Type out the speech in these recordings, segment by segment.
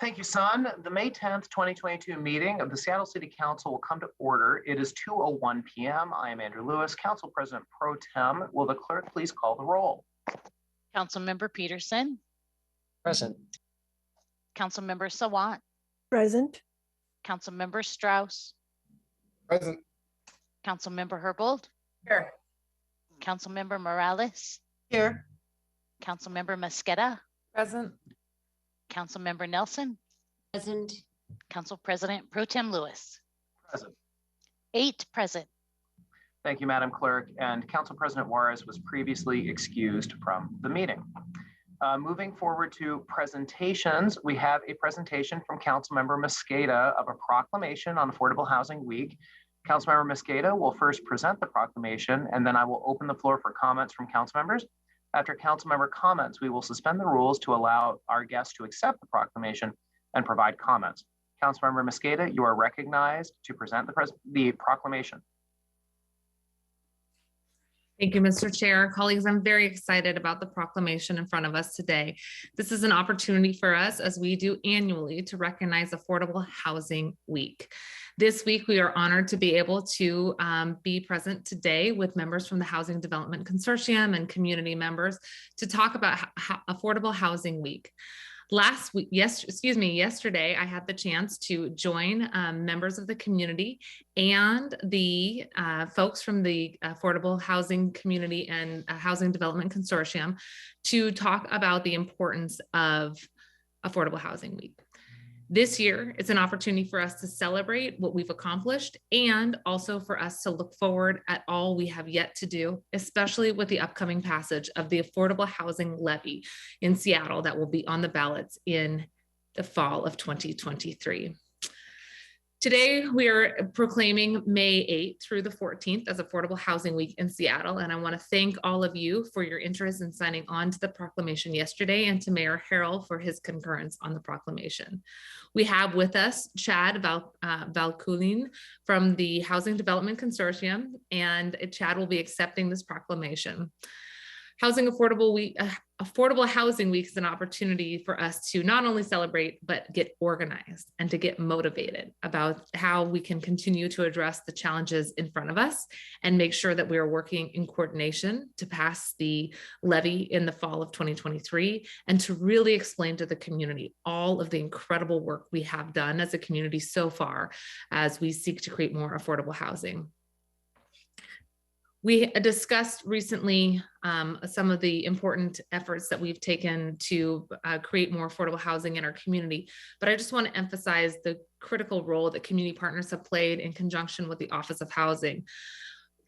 Thank you, Son. The May 10th, 2022 meeting of the Seattle City Council will come to order. It is 2:01 p.m. I am Andrew Lewis, Council President Pro Tem. Will the clerk please call the roll? Councilmember Peterson. Present. Councilmember Sawant. Present. Councilmember Strauss. Present. Councilmember Herbold. Here. Councilmember Morales. Here. Councilmember Mosqueda. Present. Councilmember Nelson. Present. Council President Pro Tem Lewis. Present. 8 present. Thank you, Madam Clerk. And Council President Juarez was previously excused from the meeting. Moving forward to presentations, we have a presentation from Councilmember Mosqueda of a proclamation on Affordable Housing Week. Councilmember Mosqueda will first present the proclamation, and then I will open the floor for comments from council members. After council member comments, we will suspend the rules to allow our guests to accept the proclamation and provide comments. Councilmember Mosqueda, you are recognized to present the proclamation. Thank you, Mr. Chair. Colleagues, I'm very excited about the proclamation in front of us today. This is an opportunity for us, as we do annually, to recognize Affordable Housing Week. This week, we are honored to be able to be present today with members from the Housing Development Consortium and community members to talk about Affordable Housing Week. Yesterday, I had the chance to join members of the community and the folks from the Affordable Housing Community and Housing Development Consortium to talk about the importance of Affordable Housing Week. This year, it's an opportunity for us to celebrate what we've accomplished and also for us to look forward at all we have yet to do, especially with the upcoming passage of the Affordable Housing Levy in Seattle that will be on the ballots in the fall of 2023. Today, we are proclaiming May 8th through the 14th as Affordable Housing Week in Seattle. And I want to thank all of you for your interest in signing on to the proclamation yesterday, and to Mayor Harrell for his concurrence on the proclamation. We have with us Chad Valkulin from the Housing Development Consortium, and Chad will be accepting this proclamation. Affordable Housing Week is an opportunity for us to not only celebrate, but get organized and to get motivated about how we can continue to address the challenges in front of us and make sure that we are working in coordination to pass the levy in the fall of 2023 and to really explain to the community all of the incredible work we have done as a community so far as we seek to create more affordable housing. We discussed recently some of the important efforts that we've taken to create more affordable housing in our community, but I just want to emphasize the critical role that community partners have played in conjunction with the Office of Housing.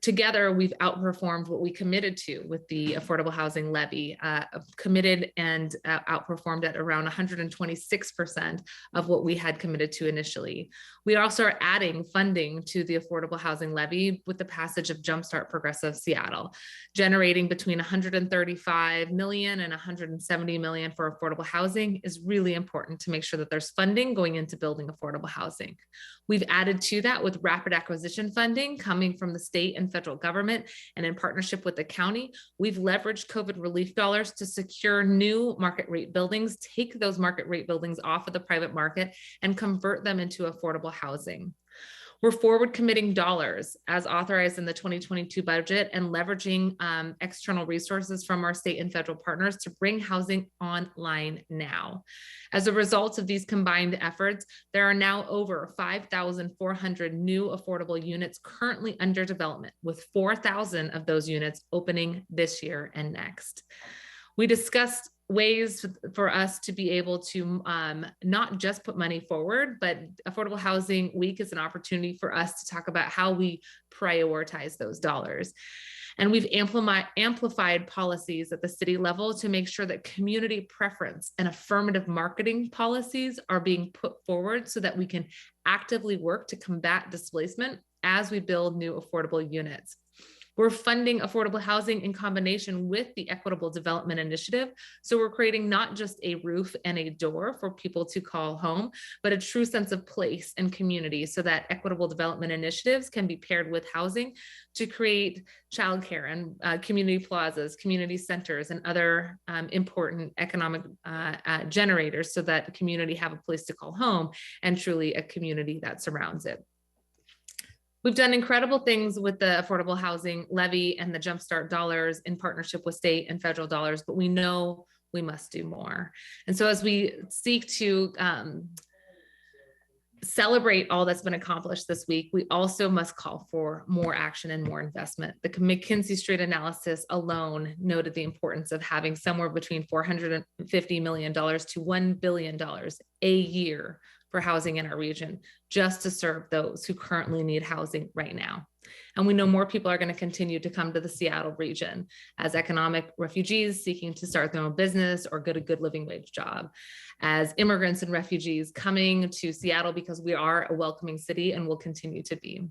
Together, we've outperformed what we committed to with the Affordable Housing Levy, committed and outperformed at around 126% of what we had committed to initially. We also are adding funding to the Affordable Housing Levy with the passage of Jumpstart Progressive Seattle, generating between $135 million and $170 million for affordable housing is really important to make sure that there's funding going into building affordable housing. We've added to that with rapid acquisition funding coming from the state and federal government, and in partnership with the county, we've leveraged COVID relief dollars to secure new market rate buildings, take those market rate buildings off of the private market and convert them into affordable housing. We're forward committing dollars as authorized in the 2022 budget and leveraging external resources from our state and federal partners to bring housing online now. As a result of these combined efforts, there are now over 5,400 new affordable units currently under development, with 4,000 of those units opening this year and next. We discussed ways for us to be able to not just put money forward, but Affordable Housing Week is an opportunity for us to talk about how we prioritize those dollars. And we've amplified policies at the city level to make sure that community preference and affirmative marketing policies are being put forward so that we can actively work to combat displacement as we build new affordable units. We're funding affordable housing in combination with the Equitable Development Initiative. So we're creating not just a roof and a door for people to call home, but a true sense of place and community so that equitable development initiatives can be paired with housing to create childcare and community plazas, community centers, and other important economic generators so that the community have a place to call home and truly a community that surrounds it. We've done incredible things with the affordable housing levy and the Jumpstart dollars in partnership with state and federal dollars, but we know we must do more. And so as we seek to celebrate all that's been accomplished this week, we also must call for more action and more investment. The McKinsey Street analysis alone noted the importance of having somewhere between $450 million to $1 billion a year for housing in our region, just to serve those who currently need housing right now. And we know more people are going to continue to come to the Seattle region as economic refugees seeking to start their own business or get a good living wage job, as immigrants and refugees coming to Seattle because we are a welcoming city and will continue to be.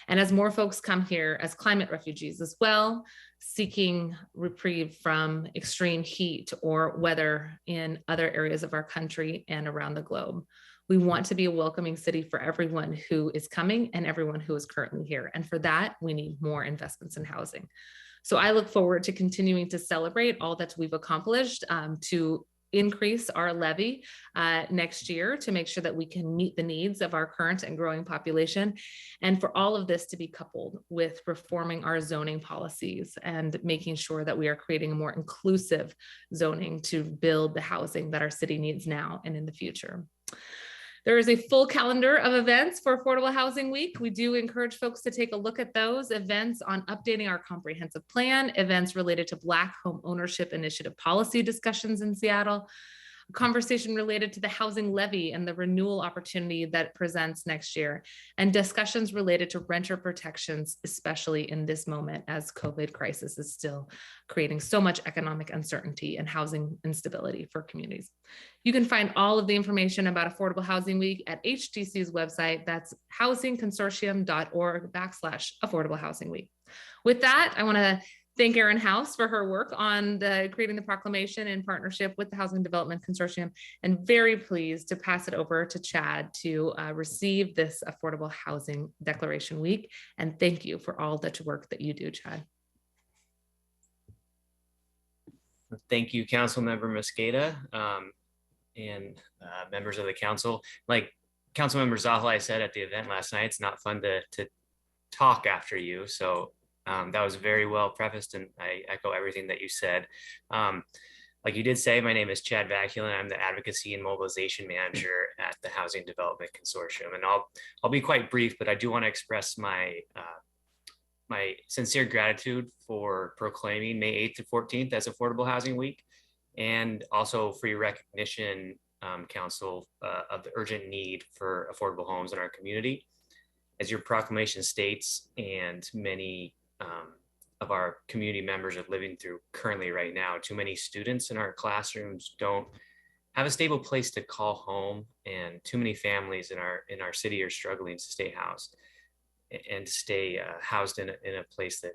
And as more folks come here as climate refugees as well, seeking reprieve from extreme heat or weather in other areas of our country and around the globe. We want to be a welcoming city for everyone who is coming and everyone who is currently here. And for that, we need more investments in housing. So I look forward to continuing to celebrate all that we've accomplished to increase our levy next year to make sure that we can meet the needs of our current and growing population. And for all of this to be coupled with reforming our zoning policies and making sure that we are creating a more inclusive zoning to build the housing that our city needs now and in the future. There is a full calendar of events for Affordable Housing Week. We do encourage folks to take a look at those events on updating our comprehensive plan, events related to Black home ownership initiative policy discussions in Seattle, a conversation related to the housing levy and the renewal opportunity that presents next year, and discussions related to renter protections, especially in this moment as COVID crisis is still creating so much economic uncertainty and housing instability for communities. You can find all of the information about Affordable Housing Week at HDC's website. That's housingconsortium.org/Affordable Housing Week. With that, I want to thank Erin House for her work on creating the proclamation in partnership with the Housing Development Consortium, and very pleased to pass it over to Chad to receive this Affordable Housing Declaration Week. And thank you for all the work that you do, Chad. Thank you, Councilmember Mosqueda and members of the council. Like Councilmember Zahalai said at the event last night, it's not fun to talk after you. So that was very well prefaced, and I echo everything that you said. Like you did say, my name is Chad Vacula, and I'm the Advocacy and Mobilization Manager at the Housing Development Consortium. And I'll be quite brief, but I do want to express my sincere gratitude for proclaiming May 8th to 14th as Affordable Housing Week, and also for your recognition, Council, of the urgent need for affordable homes in our community. As your proclamation states, and many of our community members are living through currently right now, too many students in our classrooms don't have a stable place to call home, and too many families in our city are struggling to stay housed and to stay housed in a place that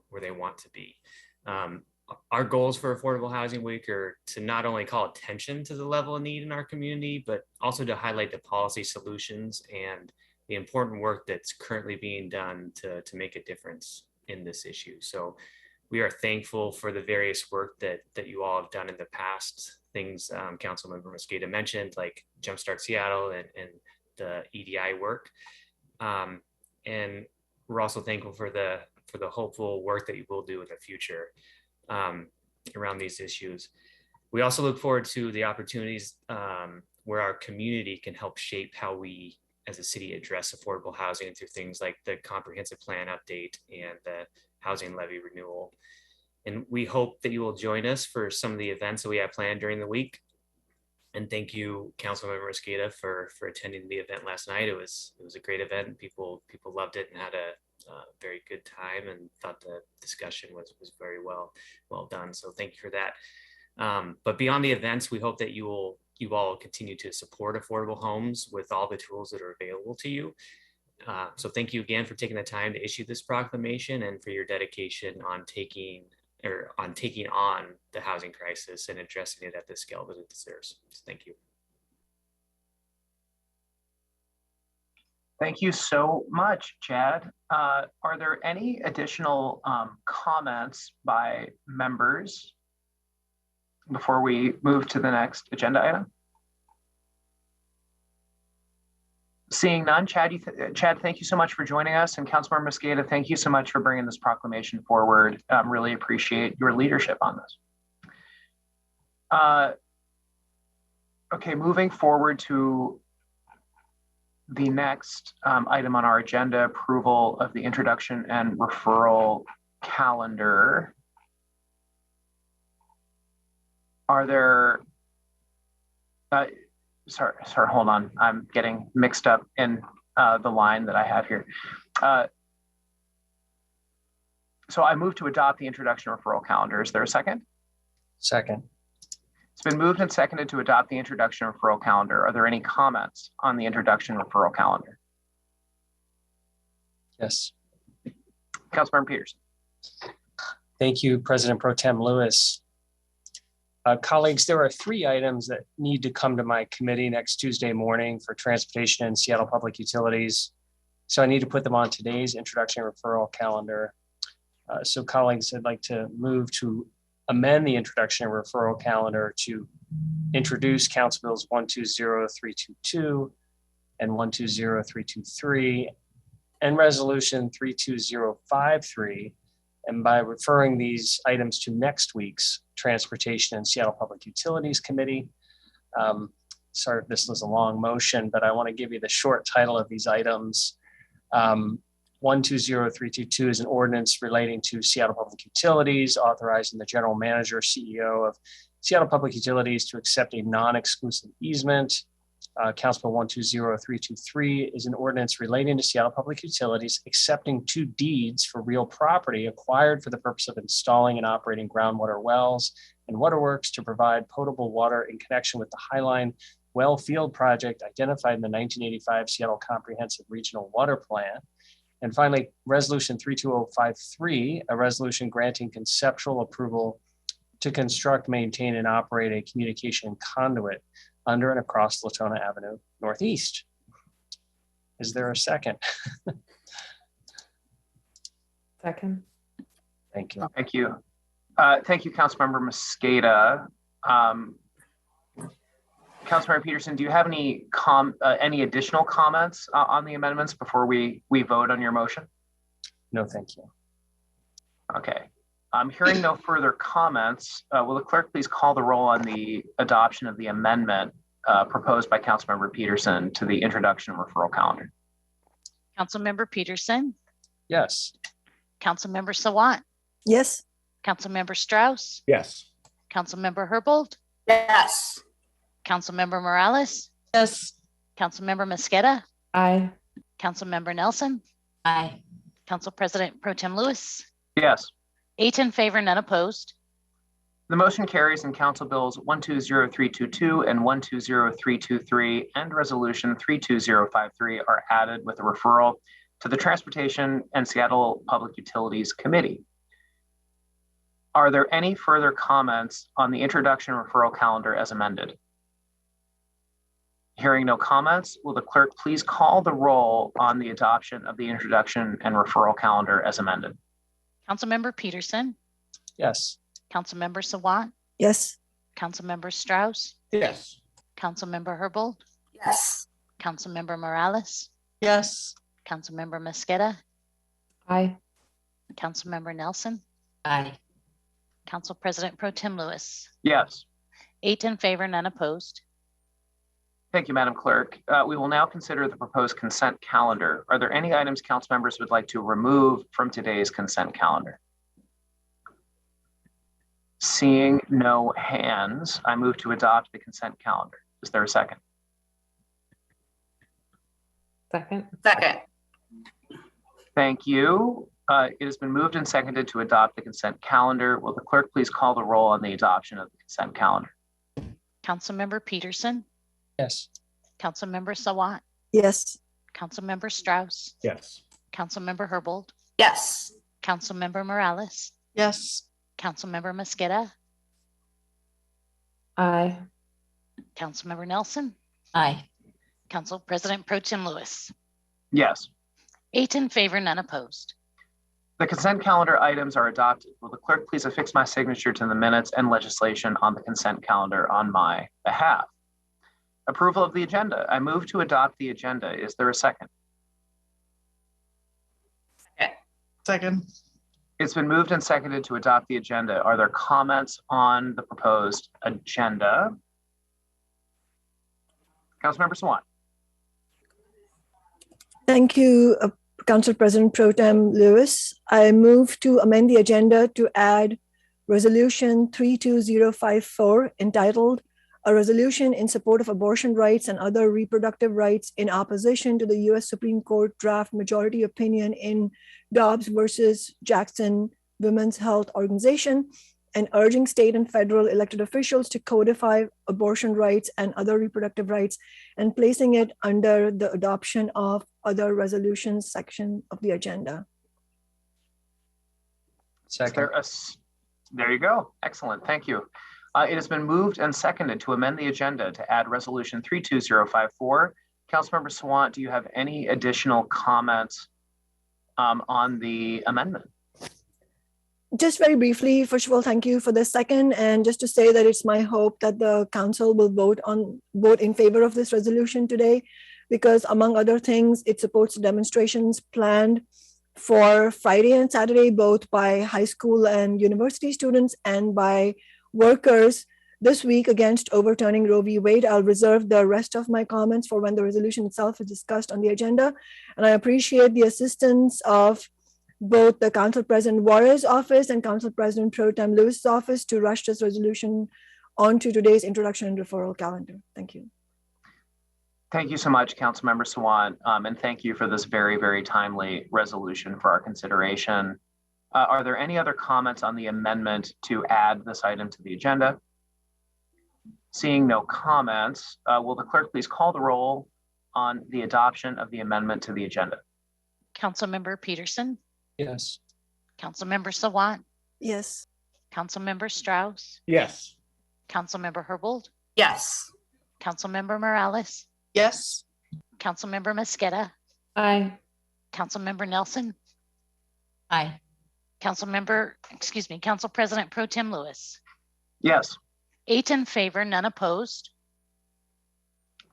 where they want to be. Our goals for Affordable Housing Week are to not only call attention to the level of need in our community, but also to highlight the policy solutions and the important work that's currently being done to make a difference in this issue. So we are thankful for the various work that you all have done in the past. Things Councilmember Mosqueda mentioned, like Jumpstart Seattle and the EDI work. And we're also thankful for the hopeful work that you will do in the future around these issues. We also look forward to the opportunities where our community can help shape how we as a city address affordable housing through things like the comprehensive plan update and the housing levy renewal. And we hope that you will join us for some of the events that we have planned during the week. And thank you, Councilmember Mosqueda, for attending the event last night. It was a great event. People loved it and had a very good time, and thought the discussion was very well done. So thank you for that. But beyond the events, we hope that you all continue to support affordable homes with all the tools that are available to you. So thank you again for taking the time to issue this proclamation and for your dedication on taking on the housing crisis and addressing it at the scale that it deserves. So thank you. Thank you so much, Chad. Are there any additional comments by members before we move to the next agenda item? Seeing none, Chad, thank you so much for joining us, and Councilmember Mosqueda, thank you so much for bringing this proclamation forward. Really appreciate your leadership on this. Okay, moving forward to the next item on our agenda, approval of the introduction and referral calendar. Are there, sorry, hold on. I'm getting mixed up in the line that I have here. So I move to adopt the introduction referral calendar. Is there a second? Second. It's been moved and seconded to adopt the introduction referral calendar. Are there any comments on the introduction referral calendar? Yes. Councilmember Peterson. Thank you, President Pro Tem Lewis. Colleagues, there are 3 items that need to come to my committee next Tuesday morning for transportation and Seattle Public Utilities. So I need to put them on today's introduction referral calendar. So colleagues, I'd like to move to amend the introduction and referral calendar to introduce Council Bills 120322 and 120323 and Resolution 32053. And by referring these items to next week's Transportation and Seattle Public Utilities Committee. Sorry if this was a long motion, but I want to give you the short title of these items. 120322 is an ordinance relating to Seattle Public Utilities, authorizing the general manager, CEO of Seattle Public Utilities to accept a non-exclusive easement. Council Bill 120323 is an ordinance relating to Seattle Public Utilities accepting 2 deeds for real property acquired for the purpose of installing and operating groundwater wells and waterworks to provide potable water in connection with the Highline Well Field project identified in the 1985 Seattle Comprehensive Regional Water Plan. And finally, Resolution 32053, a resolution granting conceptual approval to construct, maintain, and operate a communication conduit under and across Latona Avenue Northeast. Is there a second? Second. Thank you. Thank you. Thank you, Councilmember Mosqueda. Councilmember Peterson, do you have any additional comments on the amendments before we vote on your motion? No, thank you. Okay. I'm hearing no further comments. Will the clerk please call the roll on the adoption of the amendment proposed by Councilmember Peterson to the introduction referral calendar? Councilmember Peterson, Yes. Councilmember Sawant, Yes. Councilmember Strauss, Yes. Councilmember Herbold, Yes. Councilmember Morales, Yes. Councilmember Mosqueda, Aye. Councilmember Nelson, Aye. Council President Pro Tem Lewis, Yes. 8 in favor, none opposed. The motion carries, and Council Bills 120322 and 120323 and Resolution 32053 are added with a referral to the Transportation and Seattle Public Utilities Committee. Are there any further comments on the introduction referral calendar as amended? Hearing no comments, will the clerk please call the roll on the adoption of the introduction and referral calendar as amended? Councilmember Peterson, Yes. Councilmember Sawant, Yes. Councilmember Strauss, Yes. Councilmember Herbold, Yes. Councilmember Morales, Yes. Councilmember Mosqueda, Aye. Councilmember Nelson, Aye. Council President Pro Tem Lewis, Yes. 8 in favor, none opposed. Thank you, Madam Clerk. We will now consider the proposed consent calendar. Are there any items council members would like to remove from today's consent calendar? Seeing no hands, I move to adopt the consent calendar. Is there a second? Second. Second. Thank you. It has been moved and seconded to adopt the consent calendar. Will the clerk please call the roll on the adoption of the consent calendar? Councilmember Peterson, Yes. Councilmember Sawant, Yes. Councilmember Strauss, Yes. Councilmember Herbold, Yes. Councilmember Morales, Yes. Councilmember Mosqueda, Aye. Councilmember Nelson, Aye. Council President Pro Tem Lewis. Yes. 8 in favor, none opposed. The consent calendar items are adopted. Will the clerk please affix my signature to the minutes and legislation on the consent calendar on my behalf? Approval of the agenda. I move to adopt the agenda. Is there a second? Second. It's been moved and seconded to adopt the agenda. Are there comments on the proposed agenda? Councilmember Sawant. Thank you, Council President Pro Tem Lewis. I move to amend the agenda to add Resolution 32054 entitled "A Resolution in Support of Abortion Rights and Other Reproductive Rights in Opposition to the U.S. Supreme Court Draft Majority Opinion in Dobbs versus Jackson Women's Health Organization, and urging state and federal elected officials to codify abortion rights and other reproductive rights, and placing it under the adoption of other resolutions section of the agenda." Second. There you go. Excellent. Thank you. It has been moved and seconded to amend the agenda to add Resolution 32054. Councilmember Sawant, do you have any additional comments on the amendment? Just very briefly, first of all, thank you for the second, and just to say that it's my hope that the council will vote in favor of this resolution today, because among other things, it supports demonstrations planned for Friday and Saturday, both by high school and university students and by workers this week against overturning Roe v. Wade. I'll reserve the rest of my comments for when the resolution itself is discussed on the agenda. And I appreciate the assistance of both the Council President Juarez's office and Council President Pro Tem Lewis's office to rush this resolution onto today's introduction and referral calendar. Thank you. Thank you so much, Councilmember Sawant, and thank you for this very, very timely resolution for our consideration. Are there any other comments on the amendment to add this item to the agenda? Seeing no comments, will the clerk please call the roll on the adoption of the amendment to the agenda? Councilmember Peterson, Yes. Councilmember Sawant, Yes. Councilmember Strauss, Yes. Councilmember Herbold, Yes. Councilmember Morales, Yes. Councilmember Mosqueda, Aye. Councilmember Nelson, Aye. Council President Pro Tem Lewis. Yes. 8 in favor, none opposed.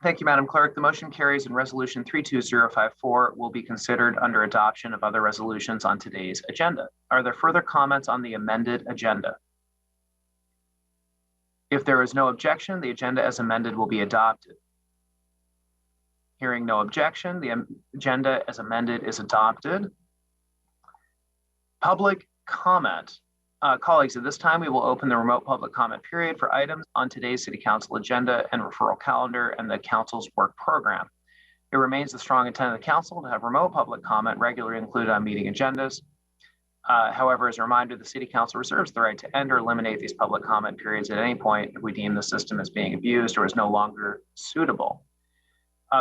Thank you, Madam Clerk. The motion carries and Resolution 32054 will be considered under adoption of other resolutions on today's agenda. Are there further comments on the amended agenda? If there is no objection, the agenda as amended will be adopted. Hearing no objection, the agenda as amended is adopted. Public comment. Colleagues, at this time, we will open the remote public comment period for items on today's City Council agenda and referral calendar and the Council's work program. It remains the strong intent of the Council to have remote public comment regularly included on meeting agendas. However, as a reminder, the City Council reserves the right to end or eliminate these public comment periods at any point if we deem the system as being abused or is no longer suitable.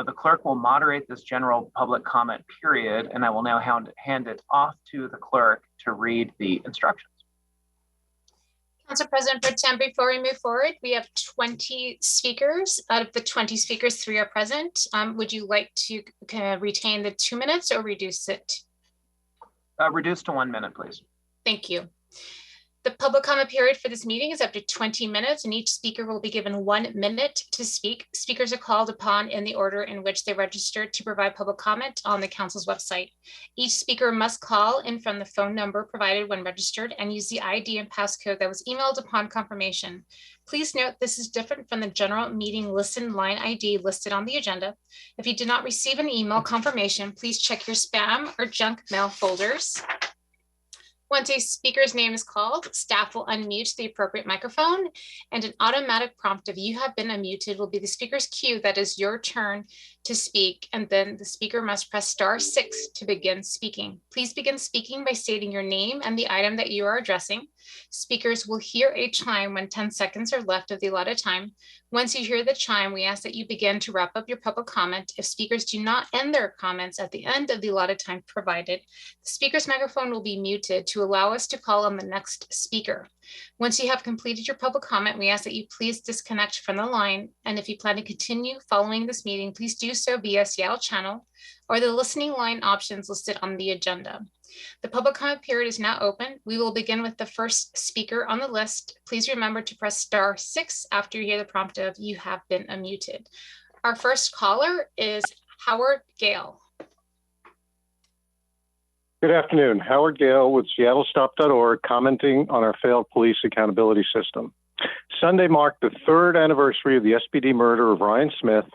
The clerk will moderate this general public comment period, and I will now hand it off to the clerk to read the instructions. Council President Pro Tem, before we move forward, we have 20 speakers. Out of the 20 speakers, 3 are present. Would you like to retain the 2 minutes or reduce it? Reduce to 1 minute, please. Thank you. The public comment period for this meeting is up to 20 minutes, and each speaker will be given 1 minute to speak. Speakers are called upon in the order in which they registered to provide public comment on the Council's website. Each speaker must call in from the phone number provided when registered and use the ID and passcode that was emailed upon confirmation. Please note this is different from the general meeting listen line ID listed on the agenda. If you did not receive an email confirmation, please check your spam or junk mail folders. Once a speaker's name is called, staff will unmute the appropriate microphone, and an automatic prompt of "you have been unmuted" will be the speaker's cue that is your turn to speak, and then the speaker must press *6 to begin speaking. Please begin speaking by stating your name and the item that you are addressing. Speakers will hear a chime when 10 seconds are left of the allotted time. Once you hear the chime, we ask that you begin to wrap up your public comment. If speakers do not end their comments at the end of the allotted time provided, the speaker's microphone will be muted to allow us to call on the next speaker. Once you have completed your public comment, we ask that you please disconnect from the line. And if you plan to continue following this meeting, please do so via Seattle channel or the listening line options listed on the agenda. The public comment period is now open. We will begin with the first speaker on the list. Please remember to press *6 after you hear the prompt of "you have been unmuted." Our first caller is Howard Gale. Good afternoon. Howard Gale with seattlestop.org, commenting on our failed police accountability system. Sunday marked the 3rd anniversary of the SPD murder of Ryan Smith,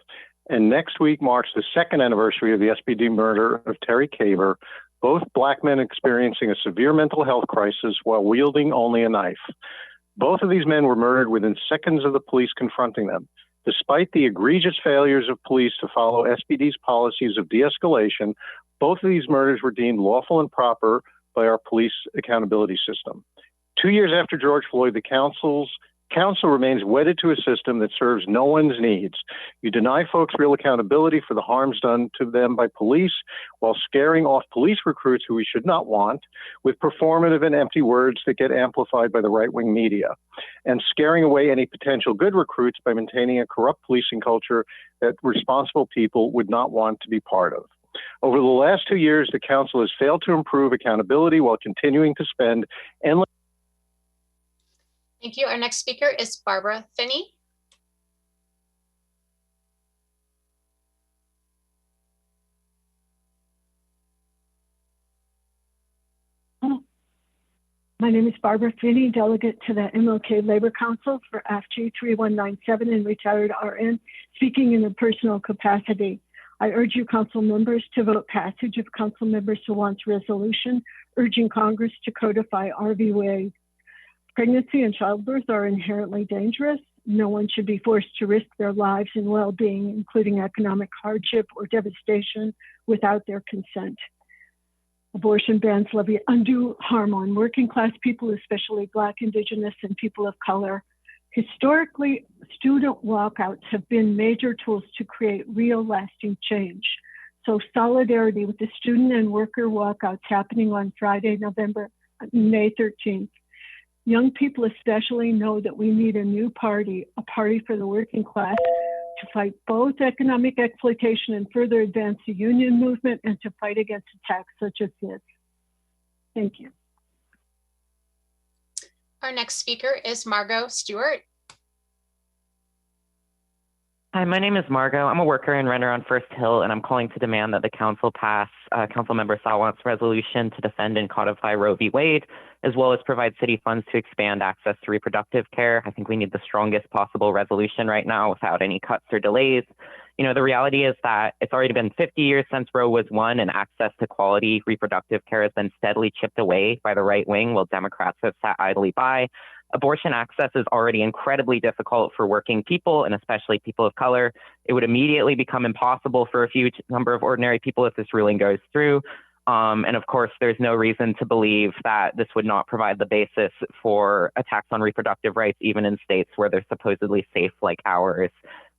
and next week marks the 2nd anniversary of the SPD murder of Terry Kaver, both Black men experiencing a severe mental health crisis while wielding only a knife. Both of these men were murdered within seconds of the police confronting them. Despite the egregious failures of police to follow SPD's policies of de-escalation, both of these murders were deemed lawful and proper by our police accountability system. 2 years after George Floyd, the council remains wedded to a system that serves no one's needs. You deny folks real accountability for the harms done to them by police while scaring off police recruits who we should not want with performative and empty words that get amplified by the right-wing media, and scaring away any potential good recruits by maintaining a corrupt policing culture that responsible people would not want to be part of. Over the last 2 years, the council has failed to improve accountability while continuing to spend endless. Thank you. Our next speaker is Barbara Finney. My name is Barbara Finney, delegate to the MLK Labor Council for AFG 3197 and retired RN, speaking in a personal capacity. I urge you council members to vote passage of Council Member Sawant's resolution urging Congress to codify Roe v. Wade. Pregnancy and childbirth are inherently dangerous. No one should be forced to risk their lives and well-being, including economic hardship or devastation, without their consent. Abortion bans levy undue harm on working class people, especially Black, Indigenous, and people of color. Historically, student walkouts have been major tools to create real lasting change. So solidarity with the student and worker walkouts happening on Friday, May 13th. Young people especially know that we need a new party, a party for the working class, to fight both economic exploitation and further advance the union movement and to fight against attacks such as this. Thank you. Our next speaker is Margot Stewart. Hi, my name is Margot. I'm a worker and renter on First Hill, and I'm calling to demand that the council pass Councilmember Sawant's resolution to defend and codify Roe v. Wade, as well as provide city funds to expand access to reproductive care. I think we need the strongest possible resolution right now without any cuts or delays. You know, the reality is that it's already been 50 years since Roe was won, and access to quality reproductive care has been steadily chipped away by the right wing while Democrats have sat idly by. Abortion access is already incredibly difficult for working people and especially people of color. It would immediately become impossible for a huge number of ordinary people if this ruling goes through. And of course, there's no reason to believe that this would not provide the basis for attacks on reproductive rights, even in states where they're supposedly safe like ours.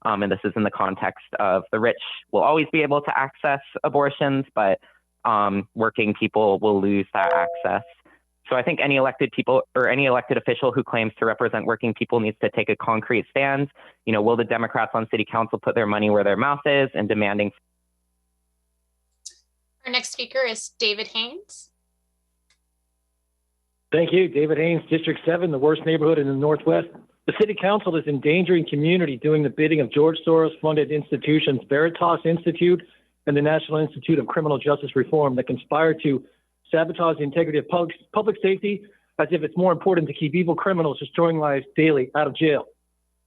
And this is in the context of the rich will always be able to access abortions, but working people will lose that access. So I think any elected people or any elected official who claims to represent working people needs to take a concrete stand. You know, will the Democrats on city council put their money where their mouth is and demanding? Our next speaker is David Haynes. Thank you. David Haynes, District 7, the worst neighborhood in the Northwest. The city council is endangering community doing the bidding of George Soros-funded institutions, Veritas Institute and the National Institute of Criminal Justice Reform, that conspire to sabotage the integrity of public safety as if it's more important to keep evil criminals destroying lives daily out of jail.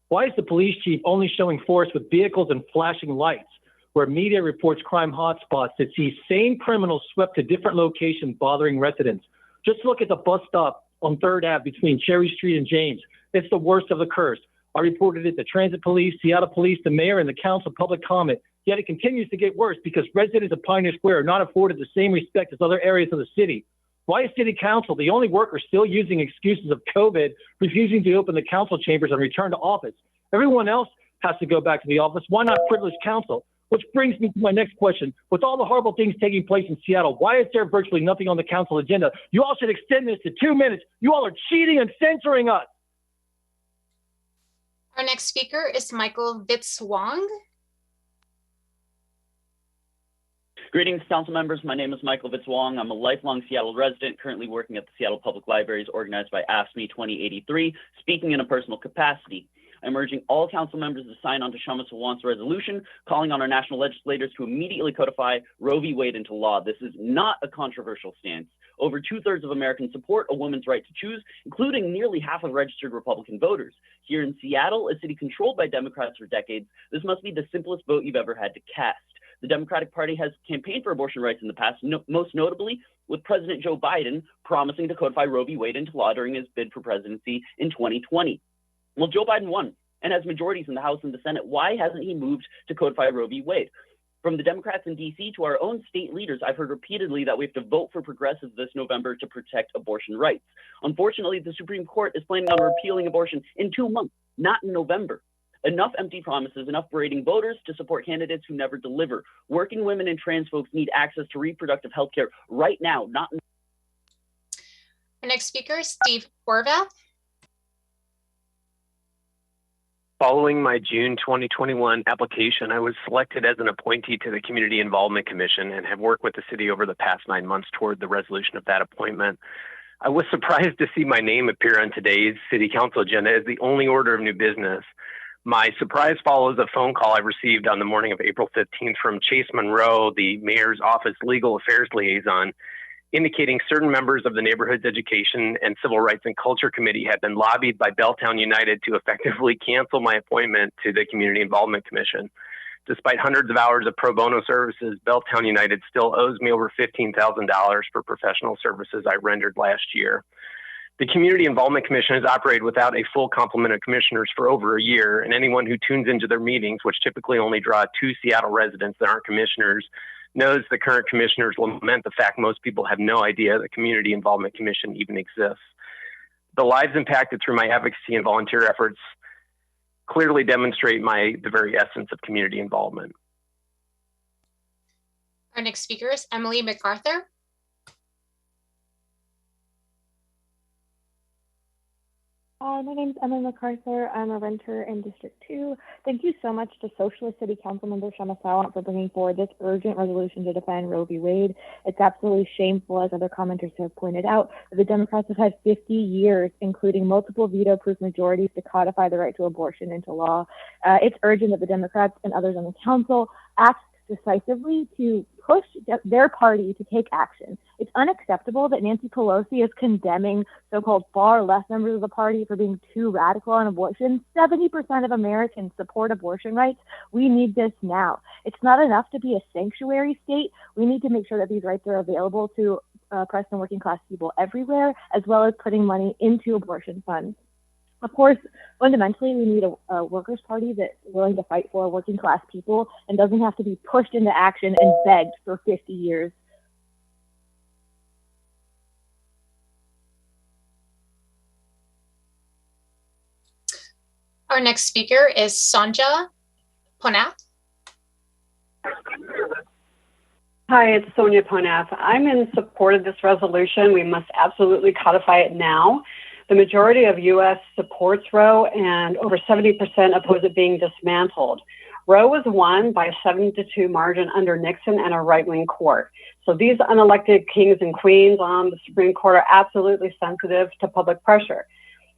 Why is the police chief only showing force with vehicles and flashing lights where media reports crime hotspots that see same criminals swept to different locations bothering residents? Just look at the bus stop on 3rd Ave between Cherry Street and James. It's the worst of the curse. I reported it to Transit Police, Seattle Police, the mayor, and the council public comment. Yet it continues to get worse because residents of Pioneer Square are not afforded the same respect as other areas of the city. Why is City Council the only worker still using excuses of COVID, refusing to open the council chambers and return to office? Everyone else has to go back to the office. Why not privilege council? Which brings me to my next question. With all the horrible things taking place in Seattle, why is there virtually nothing on the council agenda? You all should extend this to 2 minutes. You all are cheating and censoring us. Our next speaker is Michael Vitzwong. Greetings, council members. My name is Michael Vitzwong. I'm a lifelong Seattle resident, currently working at the Seattle Public Libraries, organized by AFSCME 2083, speaking in a personal capacity. I'm urging all council members to sign on to Shama Sawant's resolution, calling on our national legislators to immediately codify Roe v. Wade into law. This is not a controversial stance. Over 2/3 of Americans support a woman's right to choose, including nearly half of registered Republican voters. Here in Seattle, a city controlled by Democrats for decades, this must be the simplest vote you've ever had to cast. The Democratic Party has campaigned for abortion rights in the past, most notably with President Joe Biden promising to codify Roe v. Wade into law during his bid for presidency in 2020. Well, Joe Biden won and has majorities in the House and the Senate. Why hasn't he moved to codify Roe v. Wade? From the Democrats in DC to our own state leaders, I've heard repeatedly that we have to vote for progressives this November to protect abortion rights. Unfortunately, the Supreme Court is planning on repealing abortion in 2 months, not in November. Enough empty promises, enough berating voters to support candidates who never deliver. Working women and trans folks need access to reproductive health care right now, not in. Our next speaker is Steve Horvath. Following my June 2021 application, I was selected as an appointee to the Community Involvement Commission and have worked with the city over the past 9 months toward the resolution of that appointment. I was surprised to see my name appear on today's city council agenda as the only order of new business. My surprise follows a phone call I received on the morning of April 15th from Chase Monroe, the mayor's office legal affairs liaison, indicating certain members of the neighborhood's education and civil rights and culture committee had been lobbied by Belltown United to effectively cancel my appointment to the Community Involvement Commission. Despite hundreds of hours of pro bono services, Belltown United still owes me over $15,000 for professional services I rendered last year. The Community Involvement Commission has operated without a full complement of commissioners for over a year, and anyone who tunes into their meetings, which typically only draw 2 Seattle residents that aren't commissioners, knows the current commissioners lament the fact most people have no idea the Community Involvement Commission even exists. The lives impacted through my advocacy and volunteer efforts clearly demonstrate the very essence of community involvement. Our next speaker is Emily MacArthur. Hi, my name is Emily MacArthur. I'm a renter in District 2. Thank you so much to Socialist City Councilmember Shama Sawant for bringing forward this urgent resolution to defend Roe v. Wade. It's absolutely shameful, as other commenters have pointed out, that the Democrats have had 50 years, including multiple veto-proof majorities, to codify the right to abortion into law. It's urgent that the Democrats and others on the council act decisively to push their party to take action. It's unacceptable that Nancy Pelosi is condemning so-called far left members of the party for being too radical on abortion. 70% of Americans support abortion rights. We need this now. It's not enough to be a sanctuary state. We need to make sure that these rights are available to oppressed and working class people everywhere, as well as putting money into abortion funds. Of course, fundamentally, we need a workers' party that's willing to fight for working class people and doesn't have to be pushed into action and begged for 50 years. Our next speaker is Sonja Ponath. Hi, it's Sonia Ponath. I'm in support of this resolution. We must absolutely codify it now. The majority of U.S. supports Roe, and over 70% oppose it being dismantled. Roe was won by a 7-2 margin under Nixon and a right-wing court. So these unelected kings and queens on the Supreme Court are absolutely sensitive to public pressure.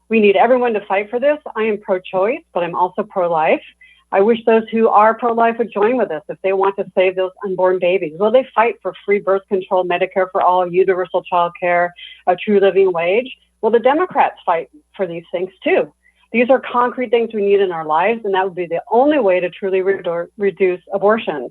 We need everyone to fight for this. I am pro-choice, but I'm also pro-life. I wish those who are pro-life would join with us if they want to save those unborn babies. Will they fight for free birth control, Medicare for all, universal child care, a true living wage? Well, the Democrats fight for these things too. These are concrete things we need in our lives, and that would be the only way to truly reduce abortions.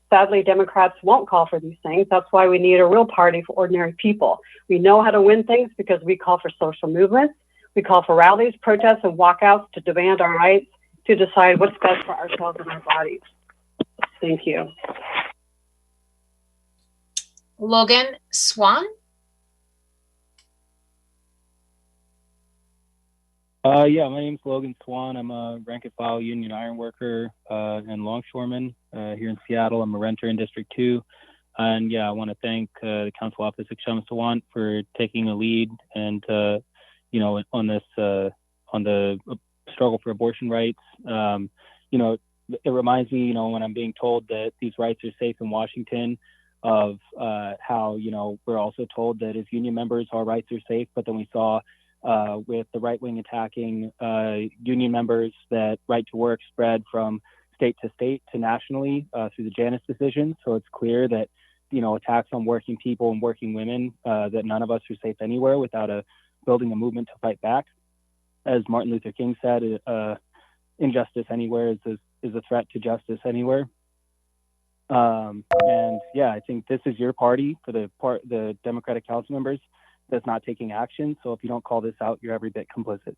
Sadly, Democrats won't call for these things. That's why we need a real party for ordinary people. We know how to win things because we call for social movements. We call for rallies, protests, and walkouts to demand our rights, to decide what's best for ourselves and our bodies. Thank you. Logan Swan. Yeah, my name's Logan Swan. I'm a rank and file union iron worker and longshoreman here in Seattle. I'm a renter in District 2. And yeah, I want to thank the council office of Shama Sawant for taking a lead and, you know, on this, on the struggle for abortion rights. You know, it reminds me, you know, when I'm being told that these rights are safe in Washington, of how, you know, we're also told that as union members, our rights are safe. But then we saw with the right wing attacking union members that right to work spread from state to nationally through the Janus decision. So it's clear that, you know, attacks on working people and working women, that none of us are safe anywhere without building a movement to fight back. As Martin Luther King said, injustice anywhere is a threat to justice anywhere. And yeah, I think this is your party for the Democratic Council members that's not taking action. So if you don't call this out, you're every bit complicit.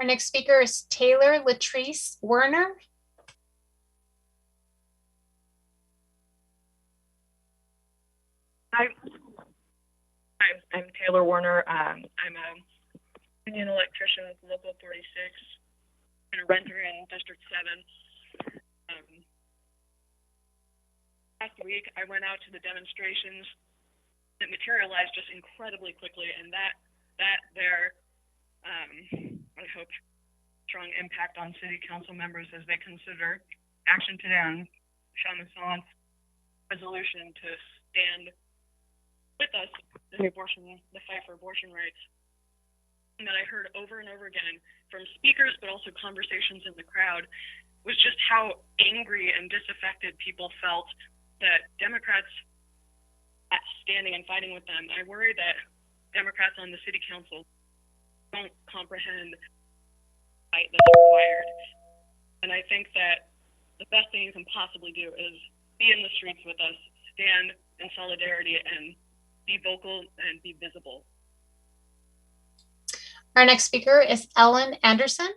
Our next speaker is Taylor Latrice Werner. Hi, I'm Taylor Werner. I'm a union electrician with Local 46 and a renter in District 7. Last week, I went out to the demonstrations that materialized just incredibly quickly, and that there, I hope, strong impact on city council members as they consider action today on Shama Sawant's resolution to stand with us in the fight for abortion rights. And that I heard over and over again from speakers, but also conversations in the crowd, was just how angry and disaffected people felt that Democrats standing and fighting with them. I worry that Democrats on the city council don't comprehend the fight that's required. And I think that the best thing you can possibly do is be in the streets with us, stand in solidarity, and be vocal and be visible. Our next speaker is Ellen Anderson.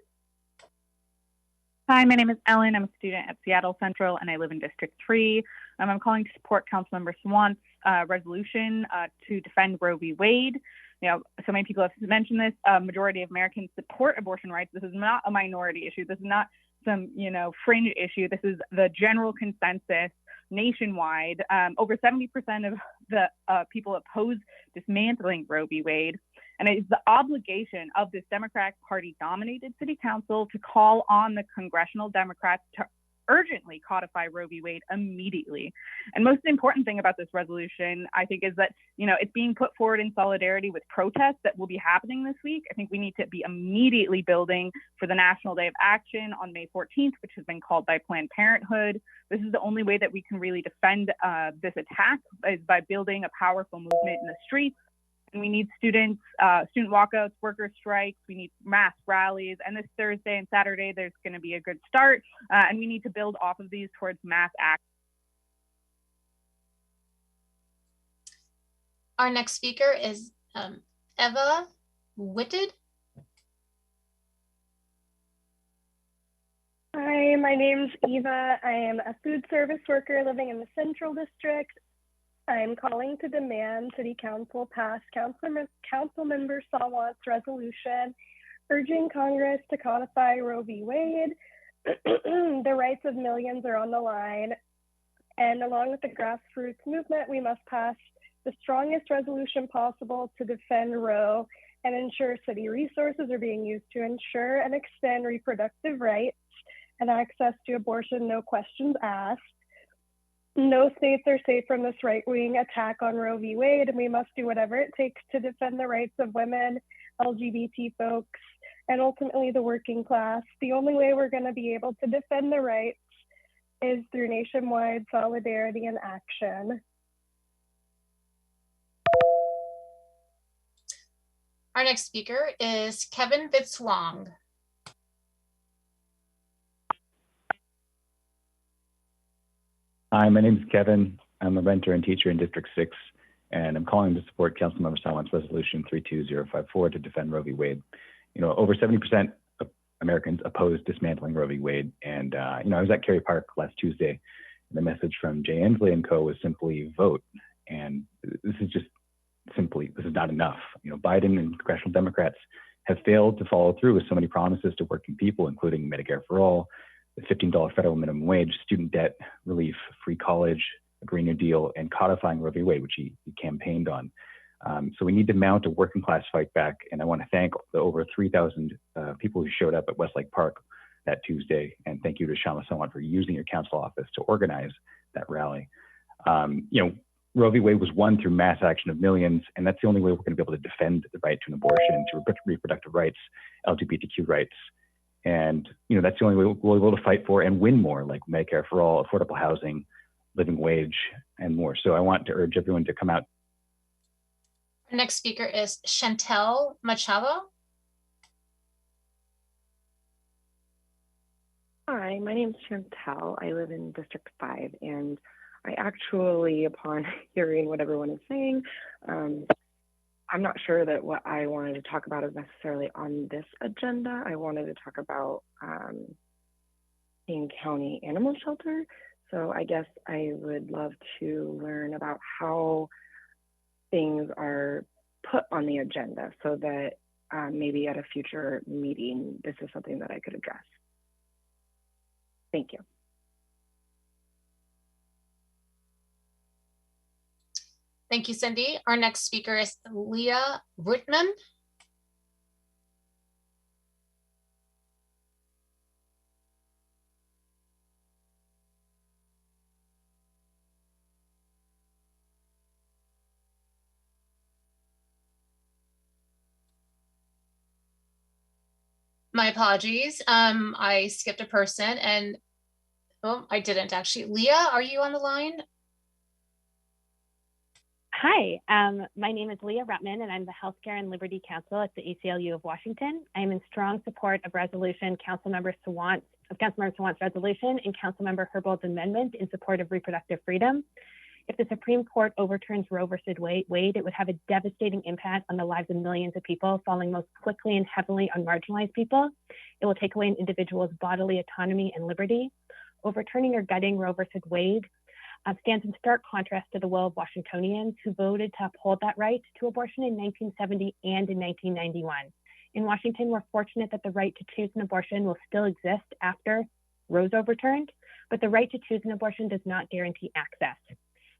Hi, my name is Ellen. I'm a student at Seattle Central and I live in District 3. I'm calling to support Councilmember Sawant's resolution to defend Roe v. Wade. You know, so many people have mentioned this. Majority of Americans support abortion rights. This is not a minority issue. This is not some, you know, fringe issue. This is the general consensus nationwide. Over 70% of the people oppose dismantling Roe v. Wade. And it's the obligation of this Democratic Party dominated city council to call on the congressional Democrats to urgently codify Roe v. Wade immediately. And most important thing about this resolution, I think, is that, you know, it's being put forward in solidarity with protests that will be happening this week. I think we need to be immediately building for the National Day of Action on May 14th, which has been called by Planned Parenthood. This is the only way that we can really defend this attack, is by building a powerful movement in the streets. And we need student walkouts, worker strikes, we need mass rallies. And this Thursday and Saturday, there's going to be a good start. And we need to build off of these towards mass action. Our next speaker is Eva Whitted. Hi, my name's Eva. I am a food service worker living in the Central District. I am calling to demand City Council pass Councilmember Sawant's resolution urging Congress to codify Roe v. Wade. The rights of millions are on the line. And along with the grassroots movement, we must pass the strongest resolution possible to defend Roe and ensure city resources are being used to ensure and extend reproductive rights and access to abortion, no questions asked. No states are safe from this right-wing attack on Roe v. Wade, and we must do whatever it takes to defend the rights of women, LGBT folks, and ultimately the working class. The only way we're going to be able to defend the rights is through nationwide solidarity and action. Our next speaker is Kevin Fitzwong. Hi, my name is Kevin. I'm a renter and teacher in District 6, and I'm calling to support Councilmember Sawant's Resolution 32054 to defend Roe v. Wade. You know, over 70% of Americans oppose dismantling Roe v. Wade. And, you know, I was at Kerry Park last Tuesday, and the message from Jay Inslee and co. was simply vote. And this is just simply, this is not enough. You know, Biden and congressional Democrats have failed to follow through with so many promises to working people, including Medicare for all, the $15 federal minimum wage, student debt relief, free college, a Green New Deal, and codifying Roe v. Wade, which he campaigned on. So we need to mount a working class fight back. And I want to thank the over 3,000 people who showed up at Westlake Park that Tuesday. And thank you to Shama Sawant for using your council office to organize that rally. Roe v. Wade was won through mass action of millions, and that's the only way we're going to be able to defend the right to an abortion, to reproductive rights, LGBTQ rights. And, that's the only way we'll be able to fight for and win more, like Medicare for all, affordable housing, living wage, and more. So I want to urge everyone to come out. Our next speaker is Chantel Machado. Hi, my name is Chantel. I live in District 5, and I actually, upon hearing what everyone is saying, I'm not sure that what I wanted to talk about is necessarily on this agenda. I wanted to talk about King County Animal Shelter. So I guess I would love to learn about how things are put on the agenda so that maybe at a future meeting, this is something that I could address. Thank you. Thank you, Cindy. Our next speaker is Leah Rootman. My apologies. I skipped a person and, oh, I didn't actually. Leah, are you on the line? Hi, my name is Leah Rutman, and I'm the Healthcare and Liberty Council at the ACLU of Washington. I am in strong support of Councilmember Sawant's resolution and Councilmember Herbold's amendment in support of reproductive freedom. If the Supreme Court overturns Roe versus Wade, it would have a devastating impact on the lives of millions of people, falling most quickly and heavily on marginalized people. It will take away an individual's bodily autonomy and liberty. Overturning or gutting Roe versus Wade stands in stark contrast to the will of Washingtonians who voted to uphold that right to abortion in 1970 and in 1991. In Washington, we're fortunate that the right to choose an abortion will still exist after Roe's overturned, but the right to choose an abortion does not guarantee access.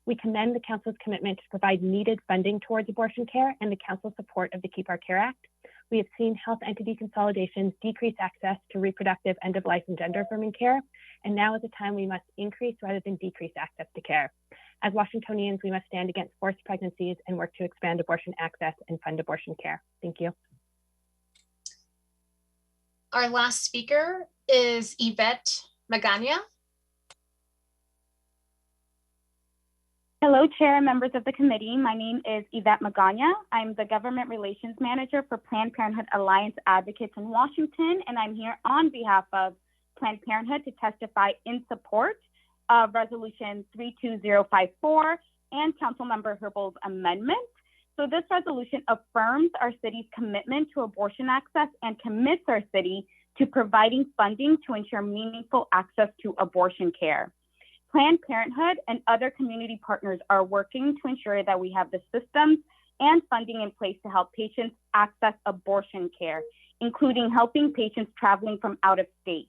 We commend the Council's commitment to provide needed funding towards abortion care and the Council's support of the Keep Our Care Act. We have seen health entity consolidations decrease access to reproductive, end-of-life, and gender-affirming care, and now is a time we must increase rather than decrease access to care. As Washingtonians, we must stand against forced pregnancies and work to expand abortion access and fund abortion care. Thank you. Our last speaker is Yvette Magana. Hello, Chair and members of the committee. My name is Yvette Magana. I'm the Government Relations Manager for Planned Parenthood Alliance Advocates in Washington, and I'm here on behalf of Planned Parenthood to testify in support of Resolution 32054 and Councilmember Herbold's amendment. So this resolution affirms our city's commitment to abortion access and commits our city to providing funding to ensure meaningful access to abortion care. Planned Parenthood and other community partners are working to ensure that we have the systems and funding in place to help patients access abortion care, including helping patients traveling from out of state.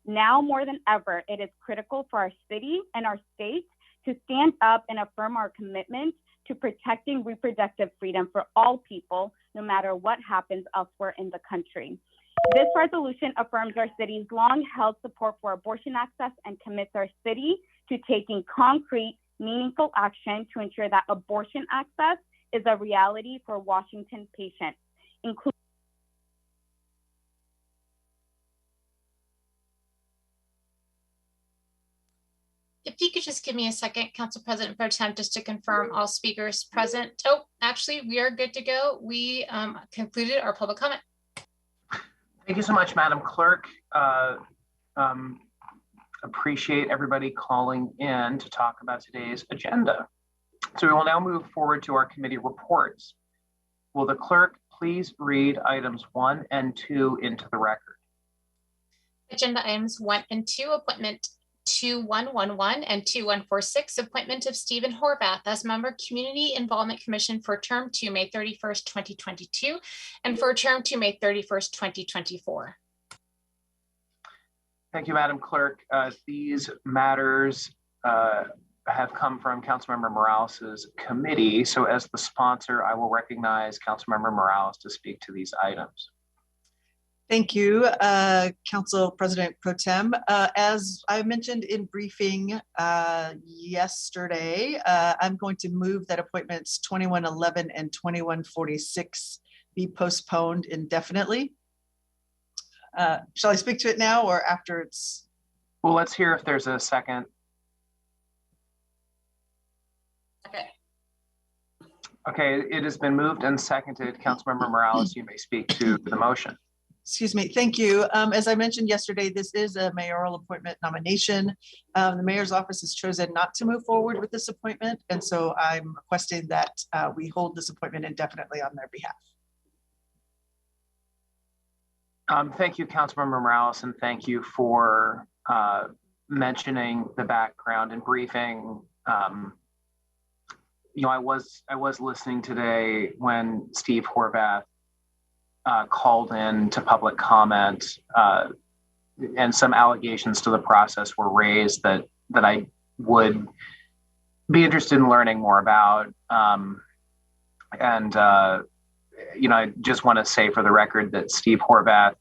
Now more than ever, it is critical for our city and our state to stand up and affirm our commitment to protecting reproductive freedom for all people, no matter what happens elsewhere in the country. This resolution affirms our city's long-held support for abortion access and commits our city to taking concrete, meaningful action to ensure that abortion access is a reality for Washington patients, including If you could just give me a second, Council President Pro Tem, just to confirm all speakers present. Oh, actually, we are good to go. We concluded our public comment. Thank you so much, Madam Clerk. Appreciate everybody calling in to talk about today's agenda. So we will now move forward to our committee reports. Will the clerk please read items 1 and 2 into the record? Agenda items 1 and 2, appointment 2111 and 2146, appointment of Stephen Horvath as member Community Involvement Commission for a term to May 31st, 2022, and for a term to May 31st, 2024. Thank you, Madam Clerk. These matters have come from Councilmember Morales's committee. So as the sponsor, I will recognize Councilmember Morales to speak to these items. Thank you, Council President Pro Tem. As I mentioned in briefing yesterday, I'm going to move that appointments 2111 and 2146 be postponed indefinitely. Shall I speak to it now or after it's? Well, let's hear if there's a second. Okay, it has been moved and seconded. Councilmember Morales, you may speak to the motion. Excuse me, thank you. As I mentioned yesterday, this is a mayoral appointment nomination. The mayor's office has chosen not to move forward with this appointment, and so I'm requesting that we hold this appointment indefinitely on their behalf. Thank you, Councilmember Morales, and thank you for mentioning the background and briefing. You know, I was listening today when Steve Horvath called in to public comment, and some allegations to the process were raised that I would be interested in learning more about. You know, I just want to say for the record that Steve Horvath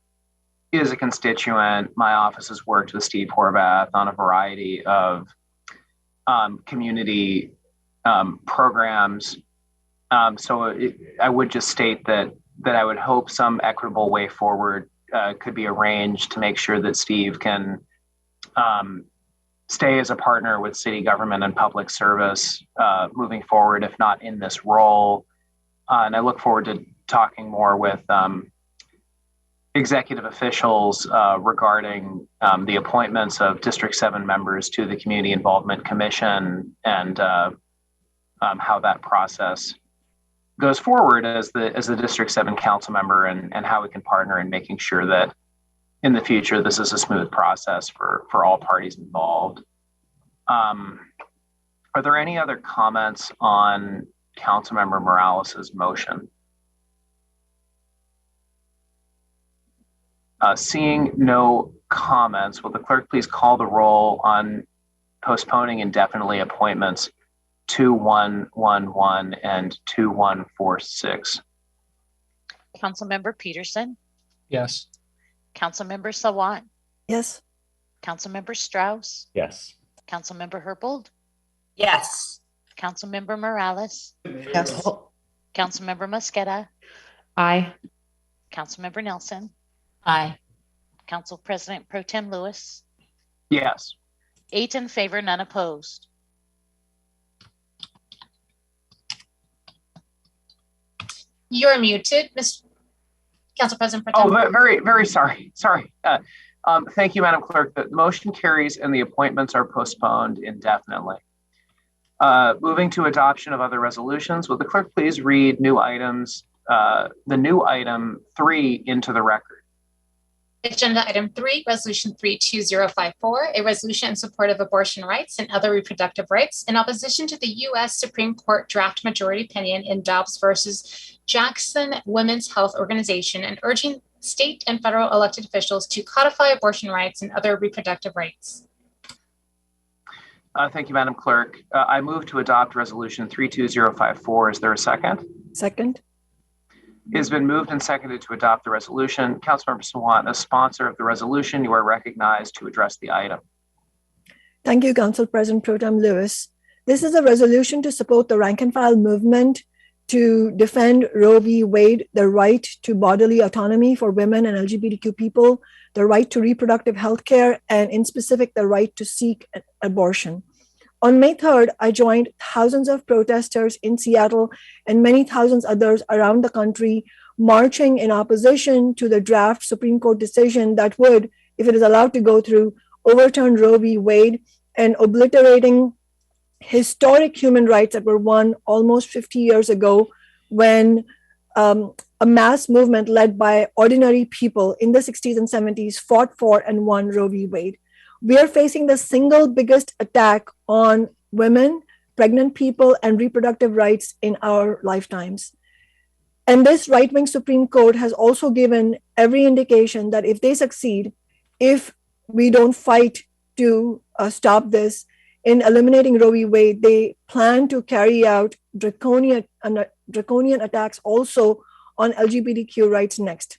is a constituent. My office has worked with Steve Horvath on a variety of community programs. So I would just state that I would hope some equitable way forward could be arranged to make sure that Steve can stay as a partner with city government and public service moving forward, if not in this role. And I look forward to talking more with executive officials regarding the appointments of District 7 members to the Community Involvement Commission and how that process goes forward as the District 7 council member, and how we can partner in making sure that in the future this is a smooth process for all parties involved. Are there any other comments on Councilmember Morales's motion? Seeing no comments, will the clerk please call the roll on postponing indefinitely appointments 2111 and 2146? Councilmember Peterson, Yes. Councilmember Sawant, Yes. Councilmember Strauss, Yes. Councilmember Herbold, Yes. Councilmember Morales, Yes. Councilmember Mosqueda, Aye. Councilmember Nelson, Aye. Council President Pro Tem Lewis. Yes. 8 in favor, none opposed. You're muted, Council President Pro Tem. Oh, very sorry. Thank you, Madam Clerk. The motion carries and the appointments are postponed indefinitely. Moving to adoption of other resolutions, will the clerk please read new items, the new item 3 into the record? Agenda item 3, resolution 32054, a resolution in support of abortion rights and other reproductive rights in opposition to the U.S. Supreme Court draft majority opinion in Dobbs versus Jackson Women's Health Organization, and urging state and federal elected officials to codify abortion rights and other reproductive rights. Thank you, Madam Clerk. I move to adopt resolution 32054. Is there a second? Second. It has been moved and seconded to adopt the resolution. Councilmember Sawant, as sponsor of the resolution, you are recognized to address the item. Thank you, Council President Pro Tem Lewis. This is a resolution to support the rank and file movement to defend Roe v. Wade, the right to bodily autonomy for women and LGBTQ people, the right to reproductive health care, and in specific, the right to seek an abortion. On May 3rd, I joined thousands of protesters in Seattle and many thousands others around the country marching in opposition to the draft Supreme Court decision that would, if it is allowed to go through, overturn Roe v. Wade and obliterating historic human rights that were won almost 50 years ago when a mass movement led by ordinary people in the 60s and 70s fought for and won Roe v. Wade. We are facing the single biggest attack on women, pregnant people, and reproductive rights in our lifetimes. And this right-wing Supreme Court has also given every indication that if they succeed, if we don't fight to stop this in eliminating Roe v. Wade, they plan to carry out draconian attacks also on LGBTQ rights next.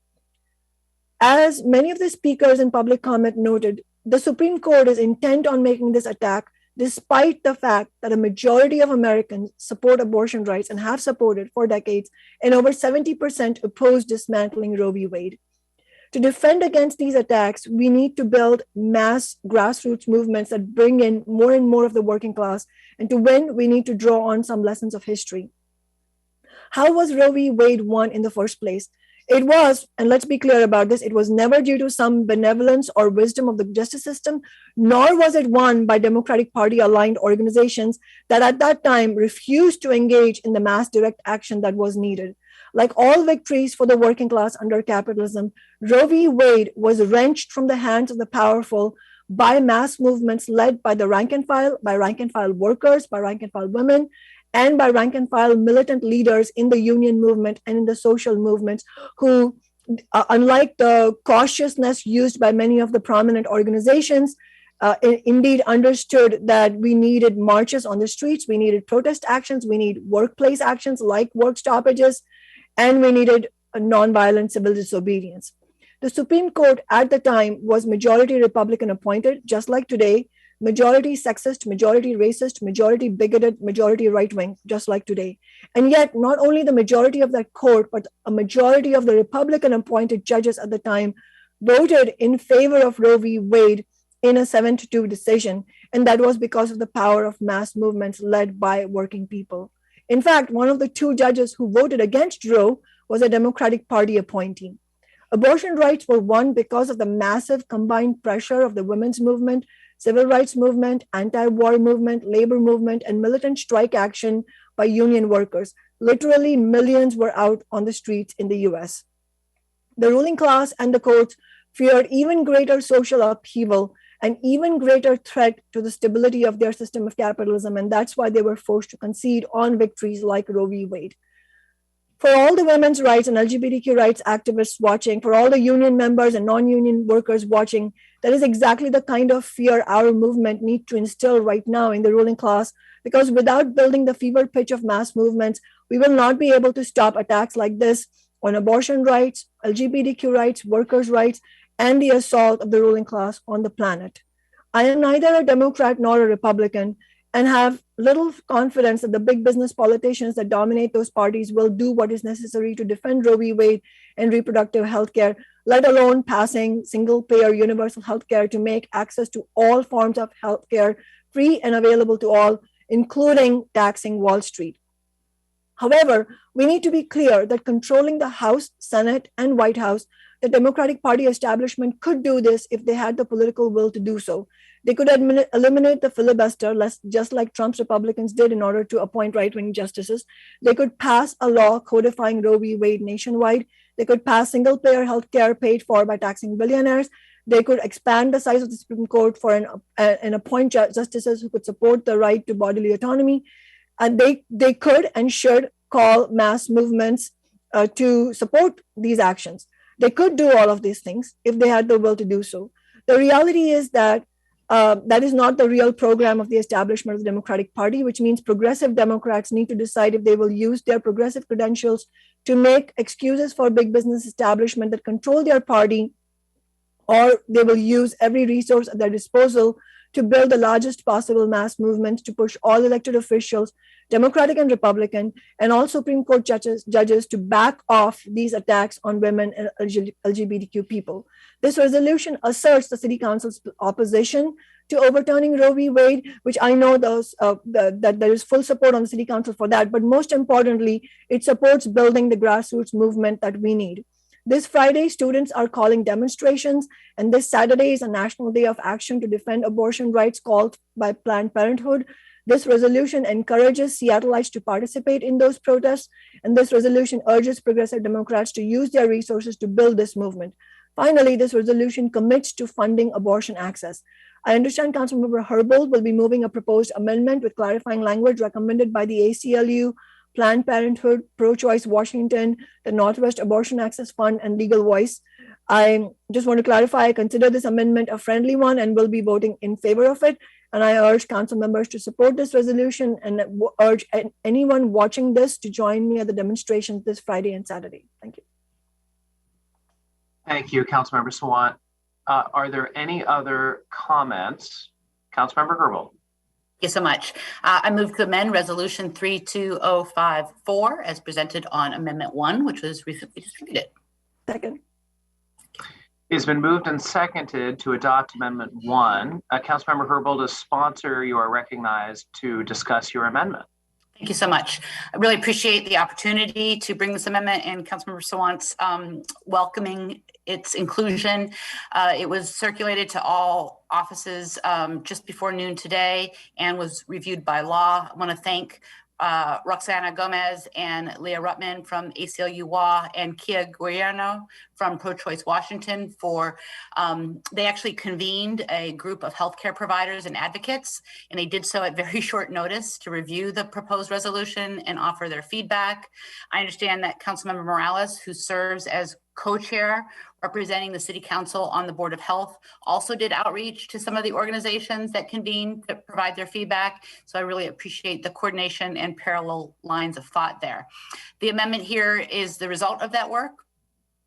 As many of the speakers in public comment noted, the Supreme Court is intent on making this attack despite the fact that a majority of Americans support abortion rights and have supported for decades, and over 70% oppose dismantling Roe v. Wade. To defend against these attacks, we need to build mass grassroots movements that bring in more and more of the working class. And to win, we need to draw on some lessons of history. How was Roe v. Wade won in the first place? It was, and let's be clear about this, it was never due to some benevolence or wisdom of the justice system, nor was it won by Democratic Party aligned organizations that at that time refused to engage in the mass direct action that was needed. Like all victories for the working class under capitalism, Roe v. Wade was wrenched from the hands of the powerful by mass movements led by the rank and file, by rank and file workers, by rank and file women, and by rank and file militant leaders in the union movement and in the social movements who, unlike the cautiousness used by many of the prominent organizations, indeed understood that we needed marches on the streets, we needed protest actions, we need workplace actions like work stoppages, and we needed a nonviolent civil disobedience. The Supreme Court at the time was majority Republican appointed, just like today, majority sexist, majority racist, majority bigoted, majority right-wing, just like today. And yet, not only the majority of that court, but a majority of the Republican-appointed judges at the time voted in favor of Roe v. Wade in a 7-2 decision. And that was because of the power of mass movements led by working people. In fact, one of the two judges who voted against Roe was a Democratic Party appointee. Abortion rights were won because of the massive combined pressure of the women's movement, civil rights movement, anti-war movement, labor movement, and militant strike action by union workers. Literally millions were out on the streets in the US. The ruling class and the courts feared even greater social upheaval and even greater threat to the stability of their system of capitalism, and that's why they were forced to concede on victories like Roe v. Wade. For all the women's rights and LGBTQ rights activists watching, for all the union members and non-union workers watching, that is exactly the kind of fear our movement needs to instill right now in the ruling class, because without building the fever pitch of mass movements, we will not be able to stop attacks like this on abortion rights, LGBTQ rights, workers' rights, and the assault of the ruling class on the planet. I am neither a Democrat nor a Republican, and have little confidence that the big business politicians that dominate those parties will do what is necessary to defend Roe v. Wade and reproductive health care, let alone passing single-payer universal health care to make access to all forms of health care free and available to all, including taxing Wall Street. However, we need to be clear that controlling the House, Senate, and White House, the Democratic Party establishment could do this if they had the political will to do so. They could eliminate the filibuster, just like Trump's Republicans did in order to appoint right-wing justices. They could pass a law codifying Roe v. Wade nationwide. They could pass single-payer health care paid for by taxing billionaires. They could expand the size of the Supreme Court for and appoint justices who could support the right to bodily autonomy. And they could and should call mass movements to support these actions. They could do all of these things if they had the will to do so. The reality is that that is not the real program of the establishment of the Democratic Party, which means progressive Democrats need to decide if they will use their progressive credentials to make excuses for big business establishment that control their party, or they will use every resource at their disposal to build the largest possible mass movement to push all elected officials, Democratic and Republican, and all Supreme Court judges to back off these attacks on women and LGBTQ people. This resolution asserts the City Council's opposition to overturning Roe v. Wade, which I know that there is full support on the City Council for that, but most importantly, it supports building the grassroots movement that we need. This Friday, students are calling demonstrations, and this Saturday is a National Day of Action to defend abortion rights called by Planned Parenthood. This resolution encourages Seattleites to participate in those protests, and this resolution urges progressive Democrats to use their resources to build this movement. Finally, this resolution commits to funding abortion access. I understand Councilmember Herbold will be moving a proposed amendment with clarifying language recommended by the ACLU, Planned Parenthood, Pro-Choice Washington, the Northwest Abortion Access Fund, and Legal Voice. I just want to clarify, I consider this amendment a friendly one and will be voting in favor of it. And I urge council members to support this resolution and urge anyone watching this to join me at the demonstrations this Friday and Saturday. Thank you. Thank you, Councilmember Sawant. Are there any other comments? Councilmember Herbold. Thank you so much. I move to amend Resolution 32054 as presented on Amendment 1, which was recently distributed. Second. It's been moved and seconded to adopt Amendment 1. Councilmember Herbold, as sponsor, you are recognized to discuss your amendment. Thank you so much. I really appreciate the opportunity to bring this amendment and Councilmember Sawant's welcoming its inclusion. It was circulated to all offices just before noon today and was reviewed by law. I want to thank Roxana Gomez and Leah Ruttman from ACLU WA and Kia Guillermo from Pro-Choice Washington for, they actually convened a group of healthcare providers and advocates, and they did so at very short notice to review the proposed resolution and offer their feedback. I understand that Councilmember Morales, who serves as co-chair representing the City Council on the Board of Health, also did outreach to some of the organizations that convened to provide their feedback. So I really appreciate the coordination and parallel lines of thought there. The amendment here is the result of that work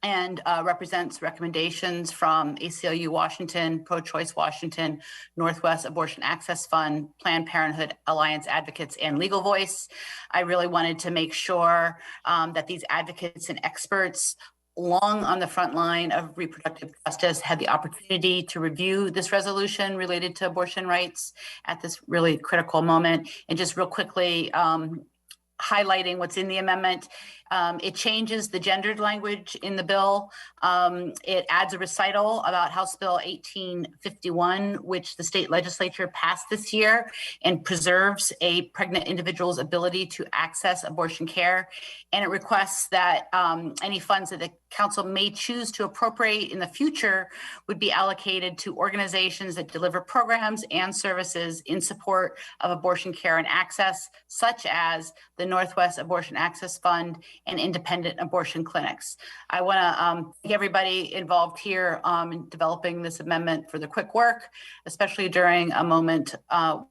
and represents recommendations from ACLU Washington, Pro-Choice Washington, Northwest Abortion Access Fund, Planned Parenthood Alliance Advocates, and Legal Voice. I really wanted to make sure that these advocates and experts long on the front line of reproductive justice had the opportunity to review this resolution related to abortion rights at this really critical moment. And just real quickly, highlighting what's in the amendment. It changes the gendered language in the bill. It adds a recital about House Bill 1851, which the state legislature passed this year and preserves a pregnant individual's ability to access abortion care. And it requests that any funds that the council may choose to appropriate in the future would be allocated to organizations that deliver programs and services in support of abortion care and access, such as the Northwest Abortion Access Fund and independent abortion clinics. I want to thank everybody involved here in developing this amendment for the quick work, especially during a moment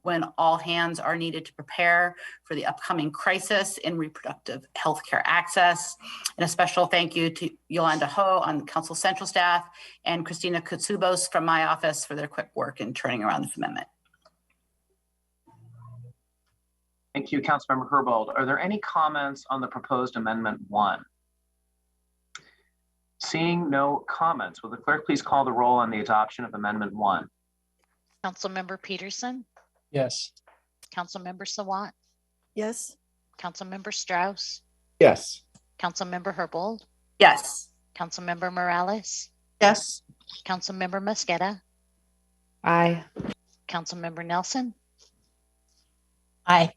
when all hands are needed to prepare for the upcoming crisis in reproductive healthcare access. And a special thank you to Yolanda Ho on the Council Central staff and Christina Kutsubos from my office for their quick work in turning around this amendment. Thank you, Councilmember Herbold. Are there any comments on the proposed Amendment 1? Seeing no comments, will the clerk please call the roll on the adoption of Amendment 1? Councilmember Peterson, Yes. Councilmember Sawant, Yes. Councilmember Strauss, Yes. Councilmember Herbold, Yes. Councilmember Morales, Yes. Councilmember Mosqueda, Aye. Councilmember Nelson, Aye.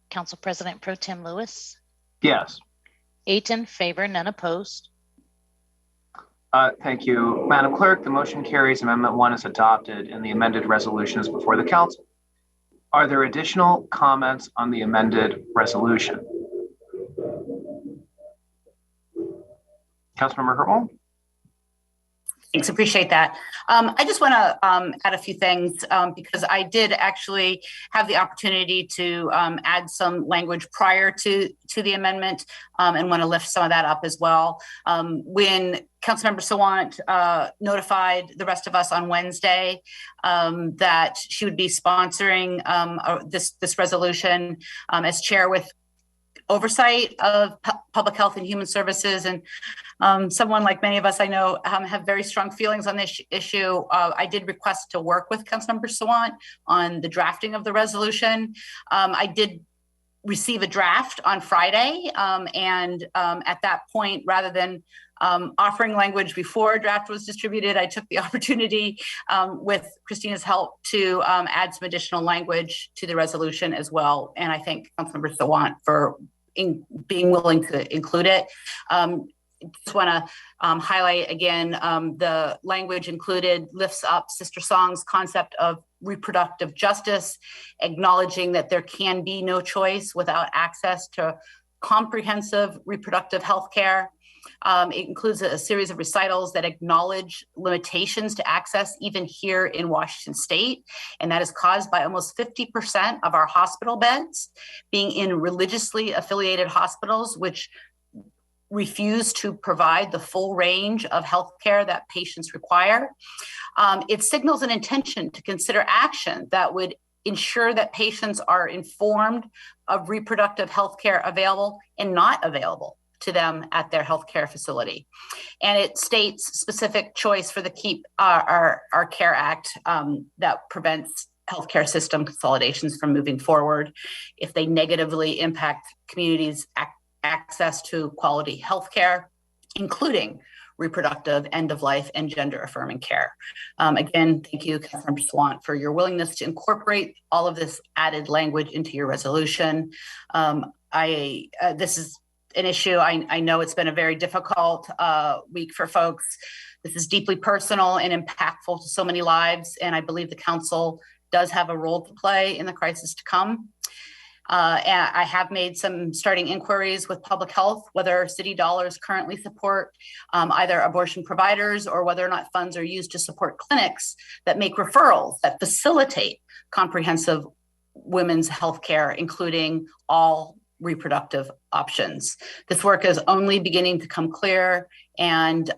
Council President Pro Tem Lewis. Yes. 8 in favor, none opposed. Thank you, Madam Clerk. The motion carries. Amendment 1 is adopted and the amended resolution is before the council. Are there additional comments on the amended resolution? Councilmember Herbold? Thanks, appreciate that. I just want to add a few things because I did actually have the opportunity to add some language prior to the amendment and want to lift some of that up as well. When Councilmember Sawant notified the rest of us on Wednesday that she would be sponsoring this resolution as chair with oversight of public health and human services, and someone like many of us I know have very strong feelings on this issue. I did request to work with Councilmember Sawant on the drafting of the resolution. I did receive a draft on Friday, and at that point, rather than offering language before a draft was distributed, I took the opportunity with Christina's help to add some additional language to the resolution as well. And I thank Councilmember Sawant for being willing to include it. just want to highlight again, the language included lifts up Sister Song's concept of reproductive justice, acknowledging that there can be no choice without access to comprehensive reproductive health care. It includes a series of recitals that acknowledge limitations to access even here in Washington State, and that is caused by almost 50% of our hospital beds being in religiously affiliated hospitals, which refuse to provide the full range of healthcare that patients require. It signals an intention to consider action that would ensure that patients are informed of reproductive healthcare available and not available to them at their healthcare facility. And it states specific choice for the Keep Our Care Act that prevents healthcare system consolidations from moving forward if they negatively impact communities' access to quality healthcare, including reproductive, end-of-life, and gender-affirming care. Again, thank you, Councilmember Sawant, for your willingness to incorporate all of this added language into your resolution. This is an issue. I know it's been a very difficult week for folks. This is deeply personal and impactful to so many lives, and I believe the council does have a role to play in the crisis to come. And I have made some starting inquiries with public health, whether city dollars currently support either abortion providers or whether or not funds are used to support clinics that make referrals that facilitate comprehensive women's health care, including all reproductive options. This work is only beginning to come clear, and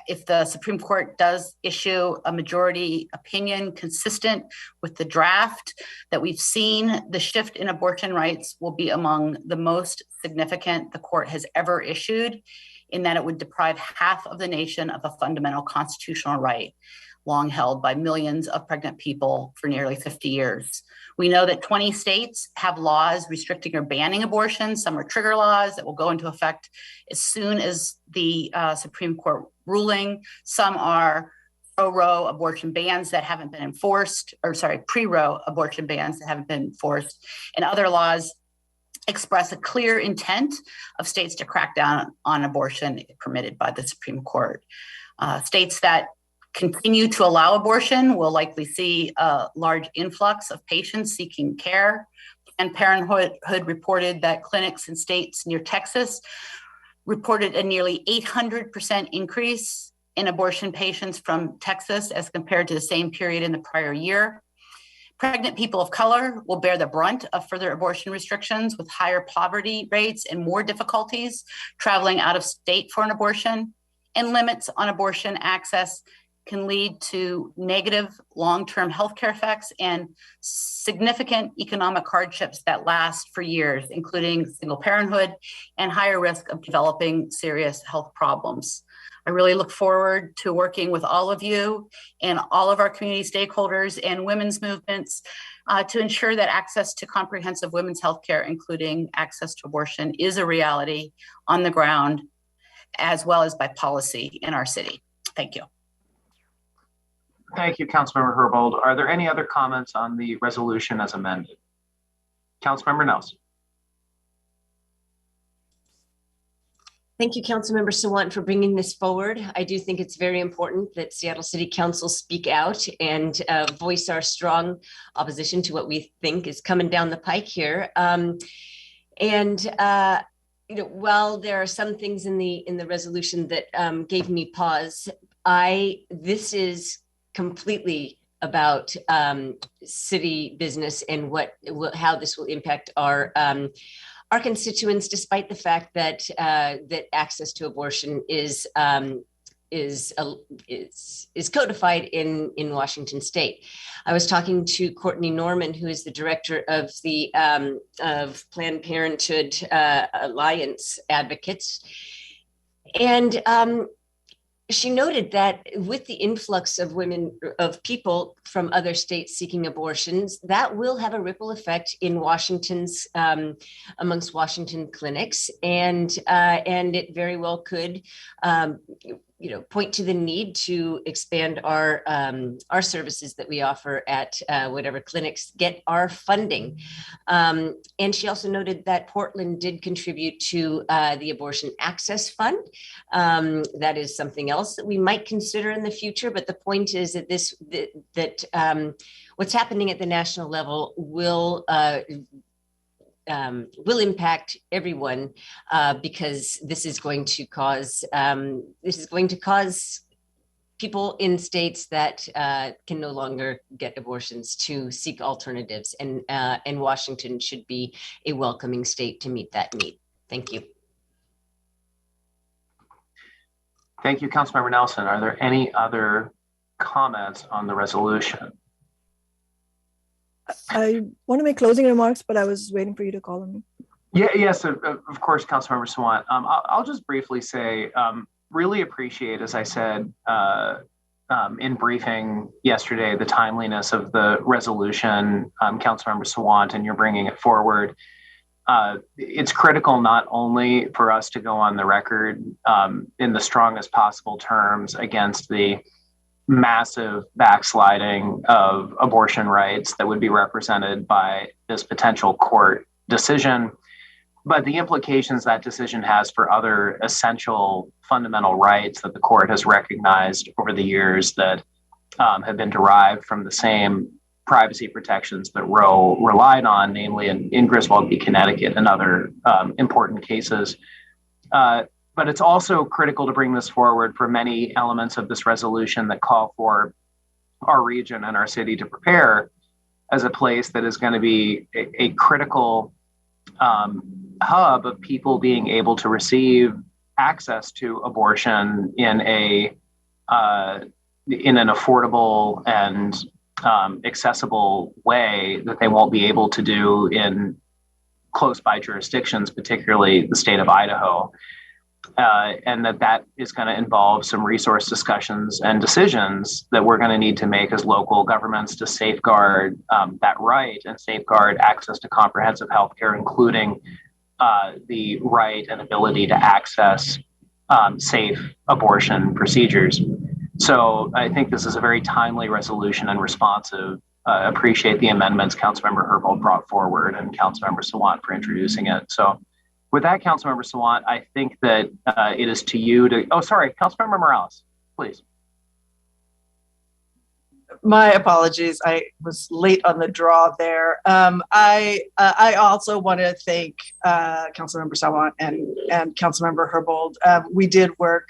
if the Supreme Court does issue a majority opinion consistent with the draft that we've seen, the shift in abortion rights will be among the most significant the court has ever issued, in that it would deprive half of the nation of a fundamental constitutional right long held by millions of pregnant people for nearly 50 years. We know that 20 states have laws restricting or banning abortion. Some are trigger laws that will go into effect as soon as the Supreme Court ruling. Some are pro-Roe abortion bans that haven't been enforced, pre-Roe abortion bans that haven't been enforced. And other laws express a clear intent of states to crack down on abortion if permitted by the Supreme Court. States that continue to allow abortion will likely see a large influx of patients seeking care. And Parenthood reported that clinics in states near Texas reported a nearly 800% increase in abortion patients from Texas as compared to the same period in the prior year. Pregnant people of color will bear the brunt of further abortion restrictions, with higher poverty rates and more difficulties traveling out of state for an abortion. And limits on abortion access can lead to negative long-term healthcare effects and significant economic hardships that last for years, including single parenthood and higher risk of developing serious health problems. I really look forward to working with all of you and all of our community stakeholders and women's movements to ensure that access to comprehensive women's healthcare, including access to abortion, is a reality on the ground, as well as by policy in our city. Thank you. Thank you, Councilmember Herbold. Are there any other comments on the resolution as amended? Councilmember Nelson. Thank you, Councilmember Sawant, for bringing this forward. I do think it's very important that Seattle City Council speak out and voice our strong opposition to what we think is coming down the pike here. While there are some things in the resolution that gave me pause, this is completely about city business and how this will impact our constituents, despite the fact that that access to abortion is codified in Washington State. I was talking to Courtney Norman, who is the director of the Planned Parenthood Alliance Advocates, and she noted that with the influx of people from other states seeking abortions, that will have a ripple effect in Washington's amongst Washington clinics, and it very well could point to the need to expand our services that we offer at whatever clinics get our funding. And she also noted that Portland did contribute to the Abortion Access Fund. That is something else that we might consider in the future. But the point is that what's happening at the national level will impact everyone because this is going to cause people in states that can no longer get abortions to seek alternatives, and Washington should be a welcoming state to meet that need. Thank you. Thank you, Councilmember Nelson. Are there any other comments on the resolution? I want to make closing remarks, but I was waiting for you to call on me. Yes, of course, Councilmember Sawant. I'll just briefly say, really appreciate, as I said in briefing yesterday, the timeliness of the resolution, Councilmember Sawant, and you're bringing it forward. It's critical not only for us to go on the record in the strongest possible terms against the massive backsliding of abortion rights that would be represented by this potential court decision, but the implications that decision has for other essential fundamental rights that the court has recognized over the years that have been derived from the same privacy protections that Roe relied on, namely in Griswold v. Connecticut and other important cases. But it's also critical to bring this forward for many elements of this resolution that call for our region and our city to prepare as a place that is going to be a critical hub of people being able to receive access to abortion in an affordable and accessible way that they won't be able to do in close by jurisdictions, particularly the state of Idaho. And that is going to involve some resource discussions and decisions that we're going to need to make as local governments to safeguard that right and safeguard access to comprehensive health care, including the right and ability to access safe abortion procedures. So I think this is a very timely resolution and responsive. Appreciate the amendments Councilmember Herbold brought forward and Councilmember Sawant for introducing it. So with that, Councilmember Sawant, I think that it is to you to, Councilmember Morales, please. My apologies. I was late on the draw there. I also want to thank Councilmember Sawant and Councilmember Herbold. We did work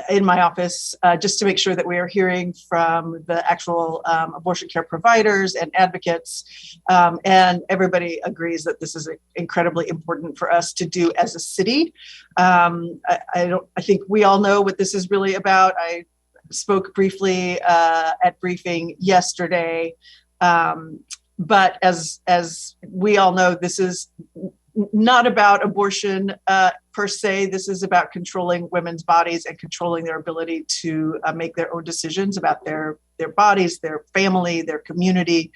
in my office just to make sure that we are hearing from the actual abortion care providers and advocates, and everybody agrees that this is incredibly important for us to do as a city. I think we all know what this is really about. I spoke briefly at briefing yesterday, but as we all know, this is not about abortion per se. This is about controlling women's bodies and controlling their ability to make their own decisions about their bodies, their family, their community.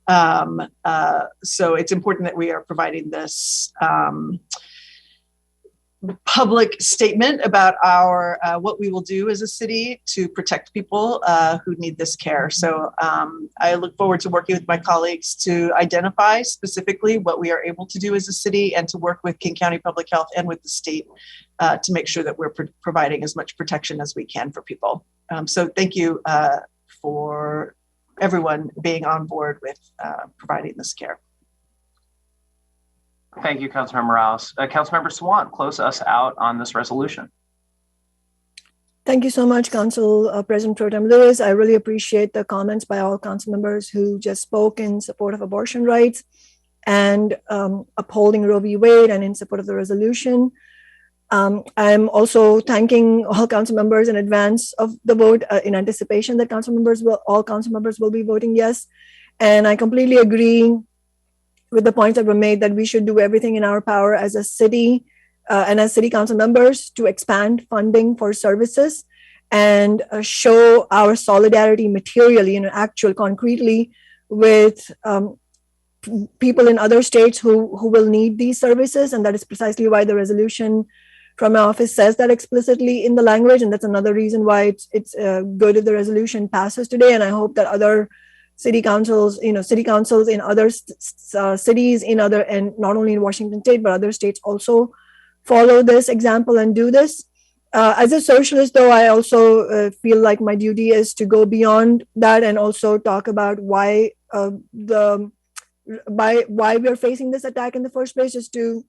So it's important that we are providing this public statement about our what we will do as a city to protect people who need this care. So I look forward to working with my colleagues to identify specifically what we are able to do as a city and to work with King County Public Health and with the state to make sure that we're providing as much protection as we can for people. So thank you for everyone being on board with providing this care. Thank you, Councilmember Morales. Councilmember Sawant, close us out on this resolution. Thank you so much, Council President Pro Tem Lewis. I really appreciate the comments by all council members who just spoke in support of abortion rights and upholding Roe v. Wade and in support of the resolution. I'm also thanking all council members in advance of the vote in anticipation that all council members will be voting yes. And I completely agree with the points that were made that we should do everything in our power as a city and as city council members to expand funding for services and show our solidarity materially and concretely with people in other states who will need these services. And that is precisely why the resolution from my office says that explicitly in the language, and that's another reason why it's good if the resolution passes today. And I hope that other city councils in other cities, and not only in Washington State but other states also follow this example and do this. As a socialist, though, I also feel like my duty is to go beyond that and also talk about why we're facing this attack in the first place. Just to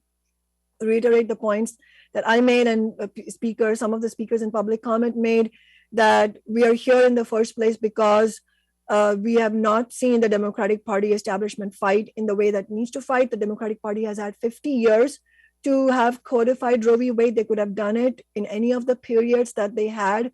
reiterate the points that I made and some of the speakers in public comment made, that we are here in the first place because we have not seen the Democratic Party establishment fight in the way that needs to fight. The Democratic Party has had 50 years to have codified Roe v. Wade. They could have done it in any of the periods that they had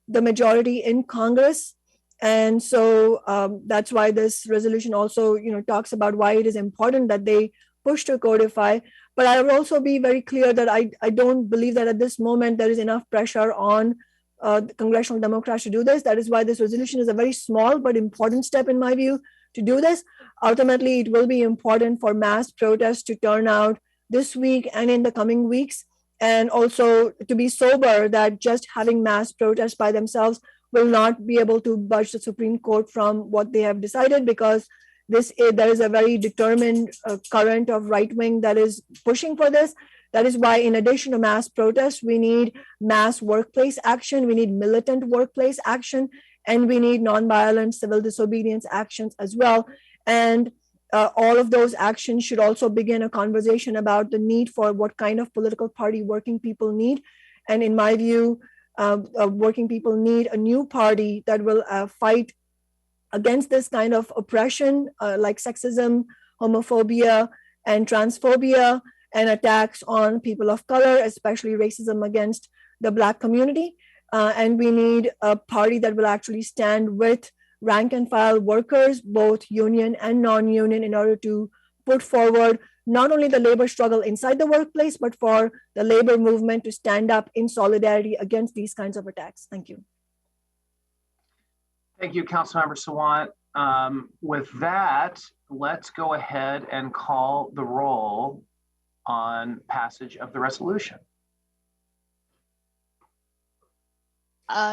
the majority in Congress. And so that's why this resolution also, talks about why it is important that they push to codify. But I will also be very clear that I don't believe that at this moment there is enough pressure on the congressional Democrats to do this. That is why this resolution is a very small but important step, in my view, to do this. Ultimately, it will be important for mass protests to turn out this week and in the coming weeks, and also to be sober that just having mass protests by themselves will not be able to budge the Supreme Court from what they have decided, because there is a very determined current of right wing that is pushing for this. That is why, in addition to mass protests, we need mass workplace action, we need militant workplace action, and we need nonviolent civil disobedience actions as well. And all of those actions should also begin a conversation about the need for what kind of political party working people need. And in my view, working people need a new party that will fight against this kind of oppression, like sexism, homophobia, and transphobia, and attacks on people of color, especially racism against the Black community. And we need a party that will actually stand with rank and file workers, both union and non-union, in order to put forward not only the labor struggle inside the workplace, but for the labor movement to stand up in solidarity against these kinds of attacks. Thank you. Thank you, Councilmember Sawant. With that, let's go ahead and call the roll on passage of the resolution.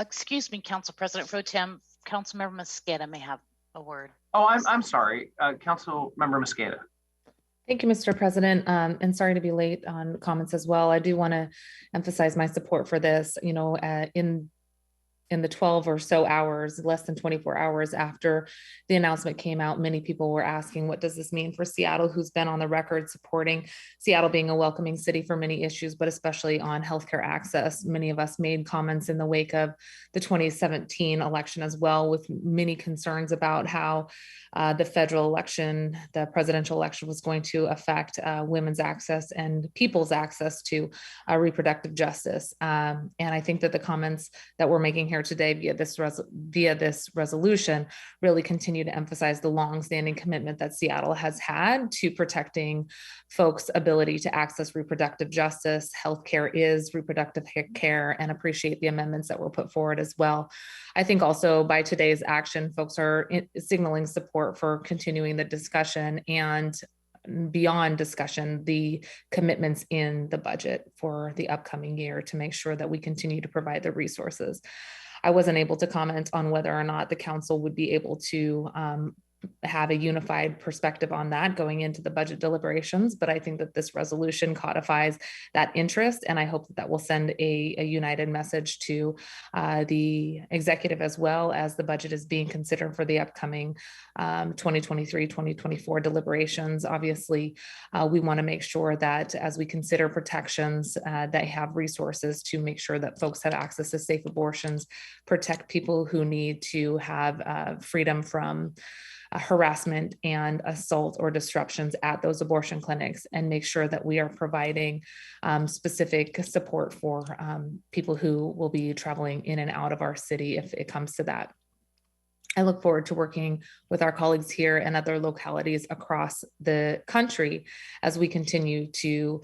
Excuse me, Council President Pro Tem, Councilmember Mosqueda may have a word. Oh, I'm sorry, Councilmember Mosqueda. Thank you, Mr. President, and sorry to be late on comments as well. I do want to emphasize my support for this. In the 12 or so hours, less than 24 hours after the announcement came out, many people were asking, what does this mean for Seattle, who's been on the record supporting Seattle being a welcoming city for many issues, but especially on healthcare access. Many of us made comments in the wake of the 2017 election as well, with many concerns about how the federal election, the presidential election, was going to affect women's access and people's access to reproductive justice. And I think that the comments that we're making here today via this resolution really continue to emphasize the longstanding commitment that Seattle has had to protecting folks' ability to access reproductive justice. Healthcare is reproductive care, and appreciate the amendments that were put forward as well. I think also by today's action, folks are signaling support for continuing the discussion and beyond discussion, the commitments in the budget for the upcoming year to make sure that we continue to provide the resources. I wasn't able to comment on whether or not the council would be able to have a unified perspective on that going into the budget deliberations, but I think that this resolution codifies that interest, and I hope that that will send a united message to the executive as well as the budget is being considered for the upcoming 2023-2024 deliberations. Obviously, we want to make sure that as we consider protections, they have resources to make sure that folks have access to safe abortions, protect people who need to have freedom from harassment and assault or disruptions at those abortion clinics, and make sure that we are providing specific support for people who will be traveling in and out of our city if it comes to that. I look forward to working with our colleagues here and other localities across the country as we continue to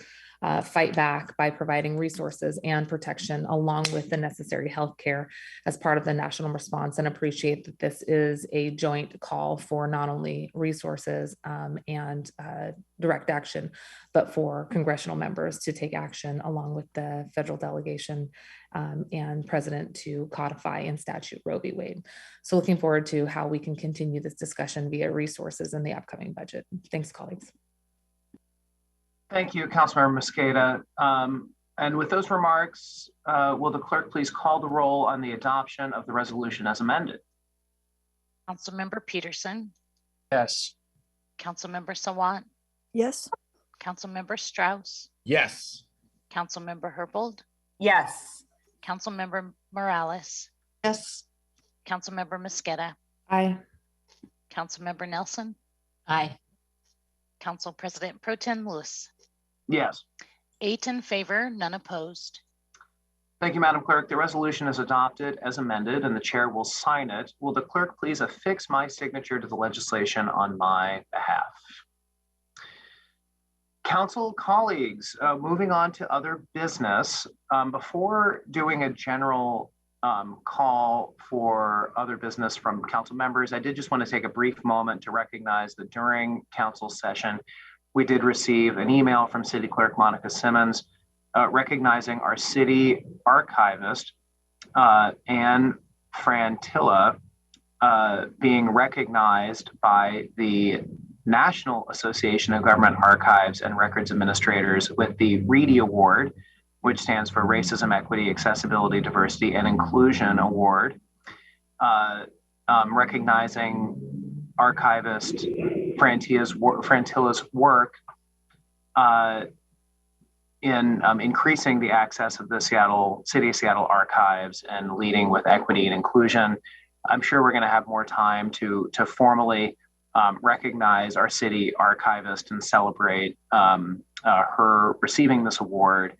fight back by providing resources and protection along with the necessary health care as part of the national response, and appreciate that this is a joint call for not only resources and direct action, but for congressional members to take action along with the federal delegation and president to codify in statute Roe v. Wade. So looking forward to how we can continue this discussion via resources in the upcoming budget. Thanks, colleagues. Thank you, Councilmember Mosqueda. And with those remarks, will the clerk please call the roll on the adoption of the resolution as amended? Councilmember Peterson, Yes. Councilmember Sawant, Yes. Councilmember Strauss, Yes. Councilmember Herbold, Yes. Councilmember Morales, Yes. Councilmember Mosqueda, Aye. Councilmember Nelson, Aye. Council President Pro Tem Lewis. Yes. 8 in favor, none opposed. Thank you, Madam Clerk. The resolution is adopted as amended and the chair will sign it. Will the clerk please affix my signature to the legislation on my behalf? Council colleagues, moving on to other business. Before doing a general call for other business from council members, I did just want to take a brief moment to recognize that during council session, we did receive an email from City Clerk Monica Simmons recognizing our city archivist, Anne Frantilla, being recognized by the National Association of Government Archives and Records Administrators with the READI Award, which stands for Racism, Equity, Accessibility, Diversity, and Inclusion Award, recognizing archivist Frantilla's work in increasing the access of the City of Seattle archives and leading with equity and inclusion. I'm sure we're going to have more time to formally recognize our city archivist and celebrate her receiving this award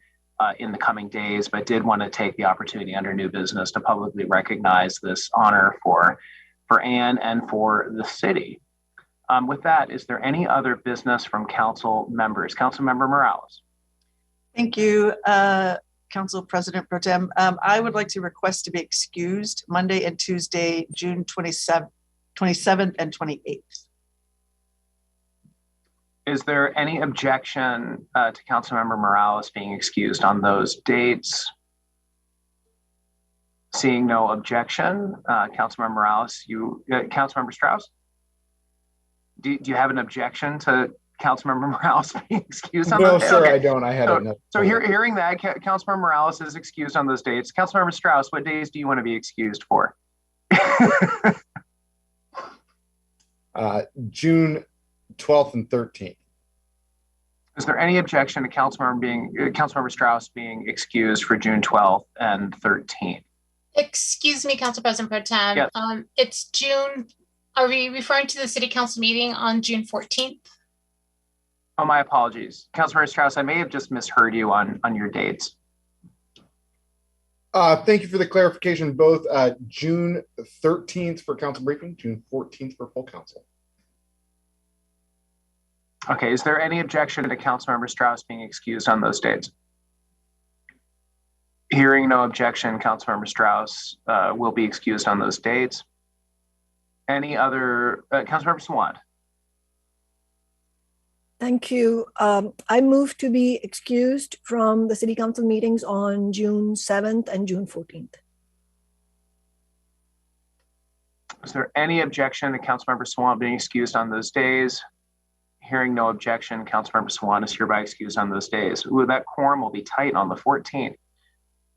in the coming days, but did want to take the opportunity under new business to publicly recognize this honor for Anne and for the city. With that, is there any other business from council members? Councilmember Morales. Thank you, Council President Pro Tem. I would like to request to be excused Monday and Tuesday, June 27th and 28th. Is there any objection to Councilmember Morales being excused on those dates? Seeing no objection, Councilmember Morales, Councilmember Strauss? Do you have an objection to Councilmember Morales being excused on those dates? No, sir, Okay. I don't. I had enough. So hearing that, Councilmember Morales is excused on those dates. Councilmember Strauss, what days do you want to be excused for? June 12th and 13th. Is there any objection to Councilmember Strauss being excused for June 12th and 13th? Excuse me, Council President Pro Tem. Yes. It's June. Are we referring to the City Council meeting on June 14th? Oh, my apologies. Councilmember Strauss, I may have just misheard you on your dates. Thank you for the clarification. Both June 13th for council briefing, June 14th for full council. Okay, is there any objection to Councilmember Strauss being excused on those dates? Hearing no objection, Councilmember Strauss will be excused on those dates. Any other, Councilmember Sawant? Thank you. I move to be excused from the city council meetings on June 7th and June 14th. Is there any objection to Councilmember Sawant being excused on those days? Hearing no objection, Councilmember Sawant is hereby excused on those days. Ooh, that quorum will be tight on the 14th.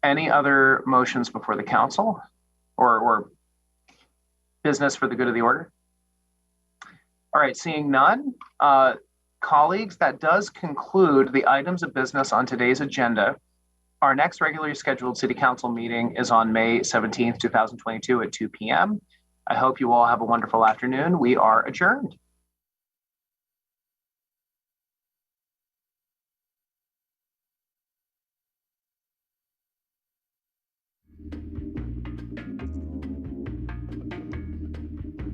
Any other motions before the council or business for the good of the order? All right, seeing none, colleagues, that does conclude the items of business on today's agenda. Our next regularly scheduled city council meeting is on May 17th, 2022 at 2 p.m. I hope you all have a wonderful afternoon. We are adjourned.